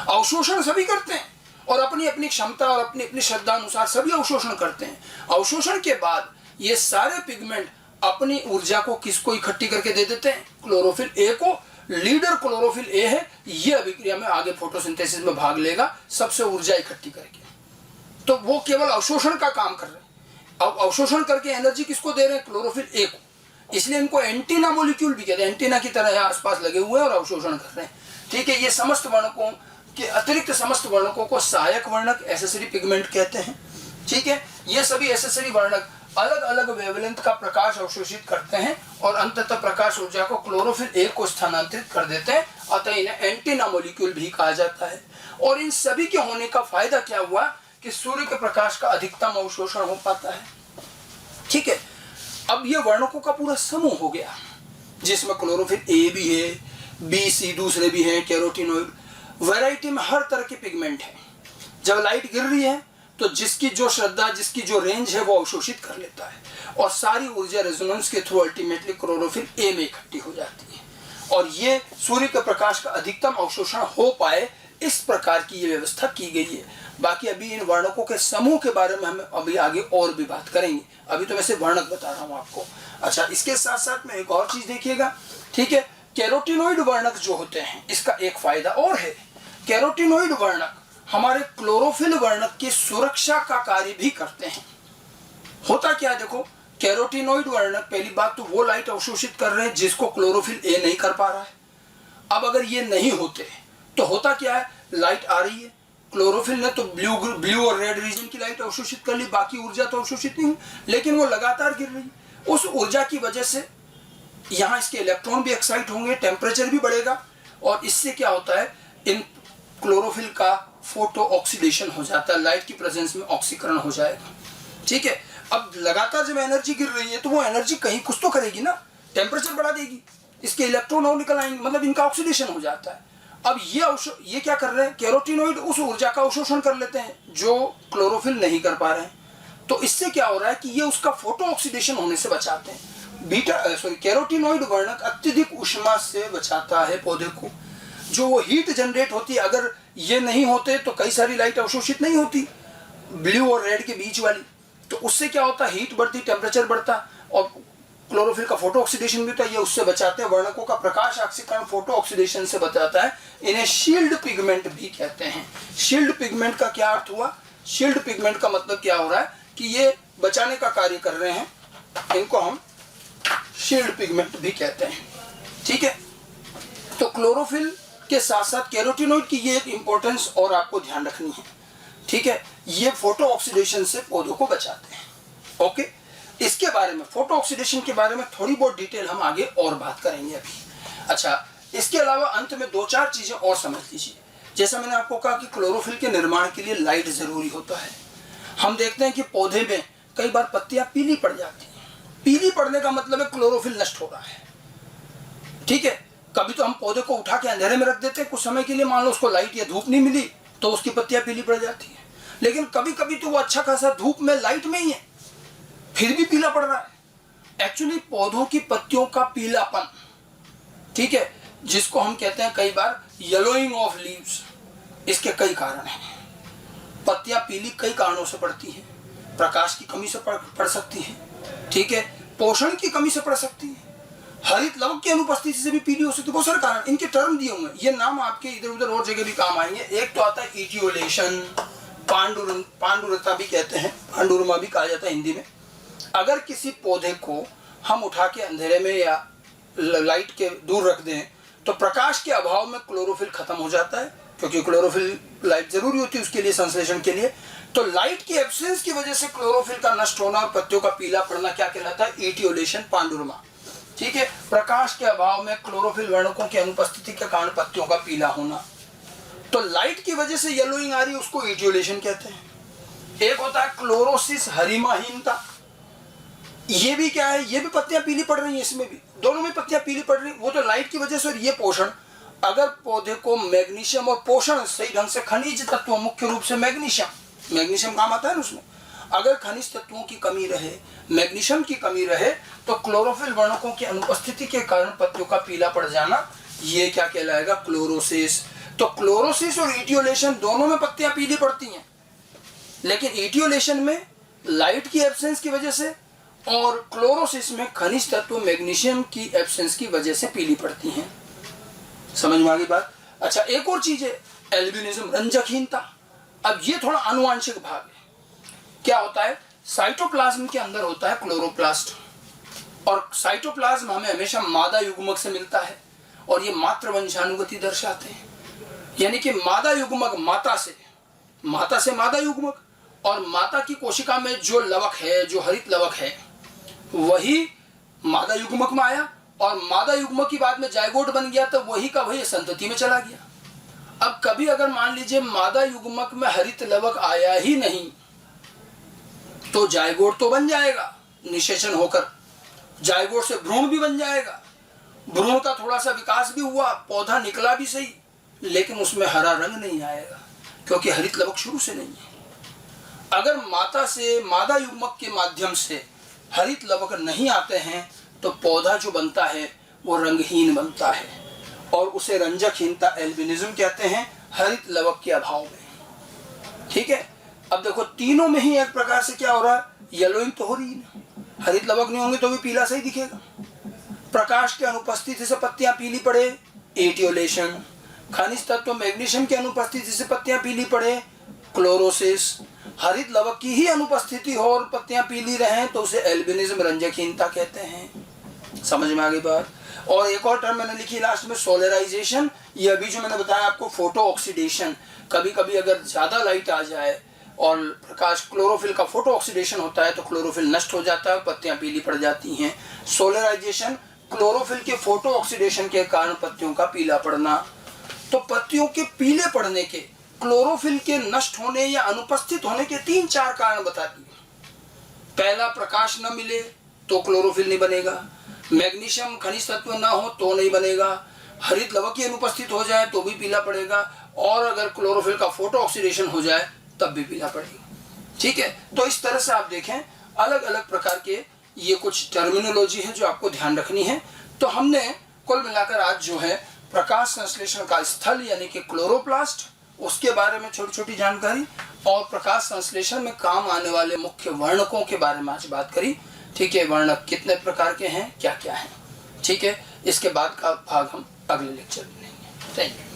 अवशोषण सभी करते हैं और अपनी अपनी क्षमता और अपनी अपनी श्रद्धा अनुसार सभी अवशोषण करते हैं। अवशोषण के बाद ये सारे पिगमेंट अपनी ऊर्जा को किसको इकट्ठी करके दे देते हैं? क्लोरोफिल ए को। लीडर क्लोरोफिल ए है, ये अभिक्रिया में आगे फोटोसिंथेसिस में भाग लेगा सबसे ऊर्जा इकट्ठी करके। तो वो केवल अवशोषण का काम कर रहे हैं। अब अवशोषण करके एनर्जी किसको दे रहे हैं? क्लोरोफिल ए को। इसलिए इनको एंटीना मॉलिक्यूल भी कहते हैं, एंटीना की तरह आसपास लगे हुए हैं और अवशोषण कर रहे हैं। ठीक है, ये समस्त वर्णकों के अतिरिक्त समस्त वर्णकों को सहायक वर्णक एसेसरी पिगमेंट कहते हैं। ठीक है, ये सभी एसेसरी वर्णक अलग अलग वेवलेंथ का प्रकाश अवशोषित करते हैं और अंततः प्रकाश ऊर्जा को क्लोरोफिल ए को स्थानांतरित कर देते हैं, अतः इन्हें एंटीना मॉलिक्यूल भी कहा जाता है। और इन सभी के होने का फायदा क्या हुआ कि सूर्य के प्रकाश का अधिकतम अवशोषण हो पाता है। ठीक है, अब ये वर्णकों का पूरा समूह हो गया जिसमें क्लोरोफिल ए भी है, बी, सी दूसरे भी हैं, कैरोटीनॉइड, वैरायटी में हर तरह के पिगमेंट है। जब लाइट गिर रही है तो जिसकी जो श्रद्धा, जिसकी जो रेंज है वो अवशोषित कर लेता है और सारी ऊर्जा रेजोनेंस के थ्रू अल्टीमेटली क्लोरोफिल ए में इकट्ठी हो जाती है और ये सूर्य के प्रकाश का अधिकतम अवशोषण हो पाए, इस प्रकार की ये व्यवस्था की गई है। बाकी अभी इन वर्णकों के समूह के बारे में हम अभी आगे और भी बात करेंगे, अभी तो मैं सिर्फ वर्णक बता रहा हूँ आपको। अच्छा, इसके साथ साथ में एक और चीज देखिएगा। ठीक है, कैरोटीनॉइड वर्णक जो होते हैं इसका एक फायदा और है। कैरोटीनॉइड वर्णक हमारे क्लोरोफिल वर्णक की सुरक्षा का कार्य भी करते हैं। होता क्या है, देखो, कैरोटीनॉइड वर्णक पहली बात तो वो लाइट अवशोषित कर रहे हैं जिसको क्लोरोफिल ए नहीं कर पा रहा है। अब अगर ये नहीं होते तो होता क्या है, लाइट आ रही है, क्लोरोफिल ने तो ब्लू और रेड रीजन की लाइट अवशोषित कर ली, बाकी ऊर्जा तो अवशोषित नहीं हुई, लेकिन वो लगातार गिर रही है। उस ऊर्जा की वजह से यहाँ इसके इलेक्ट्रॉन भी एक्साइट होंगे, टेम्परेचर भी बढ़ेगा और इससे क्या होता है, इन क्लोरोफिल का फोटो ऑक्सीडेशन हो जाता है, लाइट की प्रेजेंस में ऑक्सीकरण हो जाएगा। ठीक है, अब लगातार जब एनर्जी गिर रही है तो वो एनर्जी कहीं कुछ तो करेगी ना, टेम्परेचर बढ़ा देगी, इसके इलेक्ट्रॉन और निकल आएंगे, मतलब इनका ऑक्सीडेशन हो जाता है। अब ये क्या कर रहे हैं, कैरोटीनॉइड उस ऊर्जा का अवशोषण कर लेते हैं जो क्लोरोफिल नहीं कर पा रहे हैं। तो इससे क्या हो रहा है कि ये उसका फोटो ऑक्सीडेशन होने से बचाते हैं। कैरोटीनॉइड वर्णक अत्यधिक ऊष्मा से बचाता है पौधे को, जो वो हीट जनरेट होती है। अगर ये नहीं होते तो कई सारी लाइट अवशोषित नहीं होती, ब्लू और रेड के बीच वाली, तो उससे क्या होता, हीट बढ़ती, टेम्परेचर बढ़ता और क्लोरोफिल का फोटो ऑक्सीडेशन भी होता है, ये उससे बचाते हैं। वर्णकों का प्रकाश ऑक्सीकरण फोटो ऑक्सीडेशन से बचाता है। इन्हें शील्ड पिगमेंट भी कहते हैं। शील्ड पिगमेंट का क्या अर्थ हुआ, शील्ड पिगमेंट का मतलब क्या हो रहा है कि ये बचाने का कार्य कर रहे हैं, इनको हम शील्ड पिगमेंट भी कहते हैं। ठीक है, तो क्लोरोफिल के साथ साथ कैरोटीनॉइड की ये एक इंपॉर्टेंस और आपको ध्यान रखनी है। ठीक है, ये फोटो ऑक्सीडेशन से पौधों को बचाते हैं। ओके, इसके बारे में, फोटो ऑक्सीडेशन के बारे में थोड़ी बहुत डिटेल हम आगे और बात करेंगे अभी। अच्छा, इसके अलावा अंत में दो चार चीजें और समझ लीजिए। जैसा मैंने आपको कहा कि क्लोरोफिल के निर्माण के लिए लाइट जरूरी होता है। हम देखते हैं कि पौधे में कई बार पत्तियां पीली पड़ जाती हैं। पीली पड़ने का मतलब है क्लोरोफिल नष्ट हो रहा है। ठीक है, कभी तो हम पौधे को उठा के अंधेरे में रख देते हैं कुछ समय के लिए, मान लो उसको लाइट या धूप नहीं मिली तो उसकी पत्तियां पीली पड़ जाती है। लेकिन कभी कभी तो वो अच्छा खासा धूप में, लाइट में ही है, फिर भी पीला पड़ रहा है। एक्चुअली पौधों की पत्तियों का पीलापन, ठीक है, जिसको हम कहते हैं कई बार येलोइंग ऑफ लीव्स, इसके कई कारण हैं। पत्तियां पीली कई कारणों से पड़ती हैं। प्रकाश की कमी से पड़ सकती है, ठीक है, पोषण की कमी से पड़ सकती है, हरित लवक की अनुपस्थिति से भी पीली हो सकती है। बहुत सारे कारण, इनके टर्म दिए हुए हैं, ये नाम आपके इधर उधर और जगह भी काम आएंगे। एक तो आता है इटियोलेशन, पांडुरता भी कहते हैं, पांडुरमा भी कहा जाता है हिंदी में। अगर किसी पौधे को हम उठा के अंधेरे में या लाइट के दूर रख दें तो प्रकाश के अभाव में क्लोरोफिल खत्म हो जाता है, क्योंकि क्लोरोफिल लाइट जरूरी होती है उसके लिए, संश्लेषण के लिए। तो लाइट की एब्सेंस की वजह से क्लोरोफिल का नष्ट होना और पत्तियों का पीला पड़ना क्या कहलाता है, इटियोलेशन, पांडुरमा। ठीक है, प्रकाश के अभाव में क्लोरोफिल वर्णकों की अनुपस्थिति के कारण पत्तियों का पीला होना। तो लाइट की वजह से येलोइंग आ रही है, उसको इटियोलेशन कहते हैं। एक होता है क्लोरोसिस, हरिमाहीनता, ये भी क्या है, ये भी पत्तियां पीली पड़ रही हैं, इसमें भी, दोनों में पत्तियां पीली पड़ रही, वो तो लाइट की वजह से, और ये पोषण। अगर पौधे को मैग्नीशियम और पोषण सही ढंग से, खनिज तत्व मुख्य रूप से मैग्नीशियम काम आता है ना उसमें, अगर खनिज तत्वों की कमी रहे, मैग्नीशियम की कमी रहे, तो क्लोरोफिल वर्णकों की अनुपस्थिति के कारण पत्तियों का पीला पड़ जाना, ये क्या कहलाएगा? क्लोरोसिस। तो क्लोरोसिस और इटियोलेशन दोनों में पत्तियां पीली पड़ती हैं, लेकिन इटियोलेशन में लाइट की एब्सेंस की वजह से और क्लोरोसिस में खनिज तत्व मैग्नीशियम की एब्सेंस की वजह से पीली पड़ती हैं। समझ में आ गई बात? अच्छा, एक और चीज है एल्बिनिज्म, रंजकहीनता। अब ये थोड़ा आनुवांशिक भाग है। क्या होता है? साइटोप्लाज्म के अंदर होता है क्लोरोप्लास्ट, और साइटोप्लाज्म हमें हमेशा मादा युग्मक से मिलता है, और ये मातृ वंशानुगति दर्शाते हैं। यानी कि मादा युग्मक माता से मादा युग्मक, और माता की कोशिका में जो लवक है, जो हरित लवक है, वही मादा युग्मक में आया, और मादा युग्मक की बाद में जायगोट बन गया, तो वही का वही संतति में चला गया। अब कभी अगर मान लीजिए मादा युग्मक में हरित लवक आया ही नहीं, तो जायगोट तो बन जाएगा निषेचन होकर, जायगोट से भ्रूण भी बन जाएगा, भ्रूण का थोड़ा सा विकास भी हुआ, पौधा निकला भी सही, लेकिन उसमें हरा रंग नहीं आएगा, क्योंकि हरित लवक शुरू से नहीं है। अगर माता से मादा युग्मक के माध्यम से हरित लवक नहीं आते हैं, तो पौधा जो बनता है वो रंगहीन बनता है, और उसे रंजकहीनता, एल्बिनिज्म कहते हैं, हरित लवक के अभाव में। ठीक है, अब देखो तीनों में ही एक प्रकार से क्या हो रहा है? येलोइंग तो हो रही है, हरित लवक नहीं होंगे तो भी पीला सही दिखेगा। प्रकाश की अनुपस्थिति से पत्तियां पीली पड़े, एटियोलेशन। खनिज तत्व मैग्नीशियम की अनुपस्थिति से पत्तियां पीली पड़े, क्लोरोसिस। हरित लवक की ही अनुपस्थिति हो और पत्तियां पीली रहें, तो उसे एल्बिनिज्म, रंजकहीनता कहते हैं। समझ में आ गई बात? और एक और टर्म मैंने लिखी लास्ट में, सोलराइजेशन। ये अभी जो मैंने बताया आपको, फोटो ऑक्सीडेशन। कभी कभी अगर ज्यादा लाइट आ जाए और प्रकाश, क्लोरोफिल का फोटो ऑक्सीडेशन होता है, तो क्लोरोफिल नष्ट हो जाता है, पत्तियां पीली पड़ जाती हैं। सोलराइजेशन, क्लोरोफिल के फोटो ऑक्सीडेशन के कारण पत्तियों का पीला पड़ना। तो पत्तियों के पीले पड़ने के, क्लोरोफिल के नष्ट होने या अनुपस्थित होने के 3-4 कारण बता दिए। पहला, प्रकाश न मिले तो क्लोरोफिल नहीं बनेगा, मैग्नीशियम खनिज तत्व ना हो तो नहीं बनेगा, हरित लवक की अनुपस्थित हो जाए तो भी पीला पड़ेगा, और अगर क्लोरोफिल का फोटो ऑक्सीडेशन हो जाए तब भी पीला पड़ेगा। ठीक है, तो इस तरह से आप देखें अलग अलग प्रकार के ये कुछ टर्मिनोलॉजी है जो आपको ध्यान रखनी है। तो हमने कुल मिलाकर आज जो है प्रकाश संश्लेषण का स्थल यानी कि क्लोरोप्लास्ट, उसके बारे में छोटी छोटी जानकारी, और प्रकाश संश्लेषण में काम आने वाले मुख्य वर्णकों के बारे में आज बात करी। ठीक है, वर्णक कितने प्रकार के हैं, क्या क्या हैं। ठीक है, इसके बाद का भाग हम अगले लेक्चर में लेंगे। Thank you.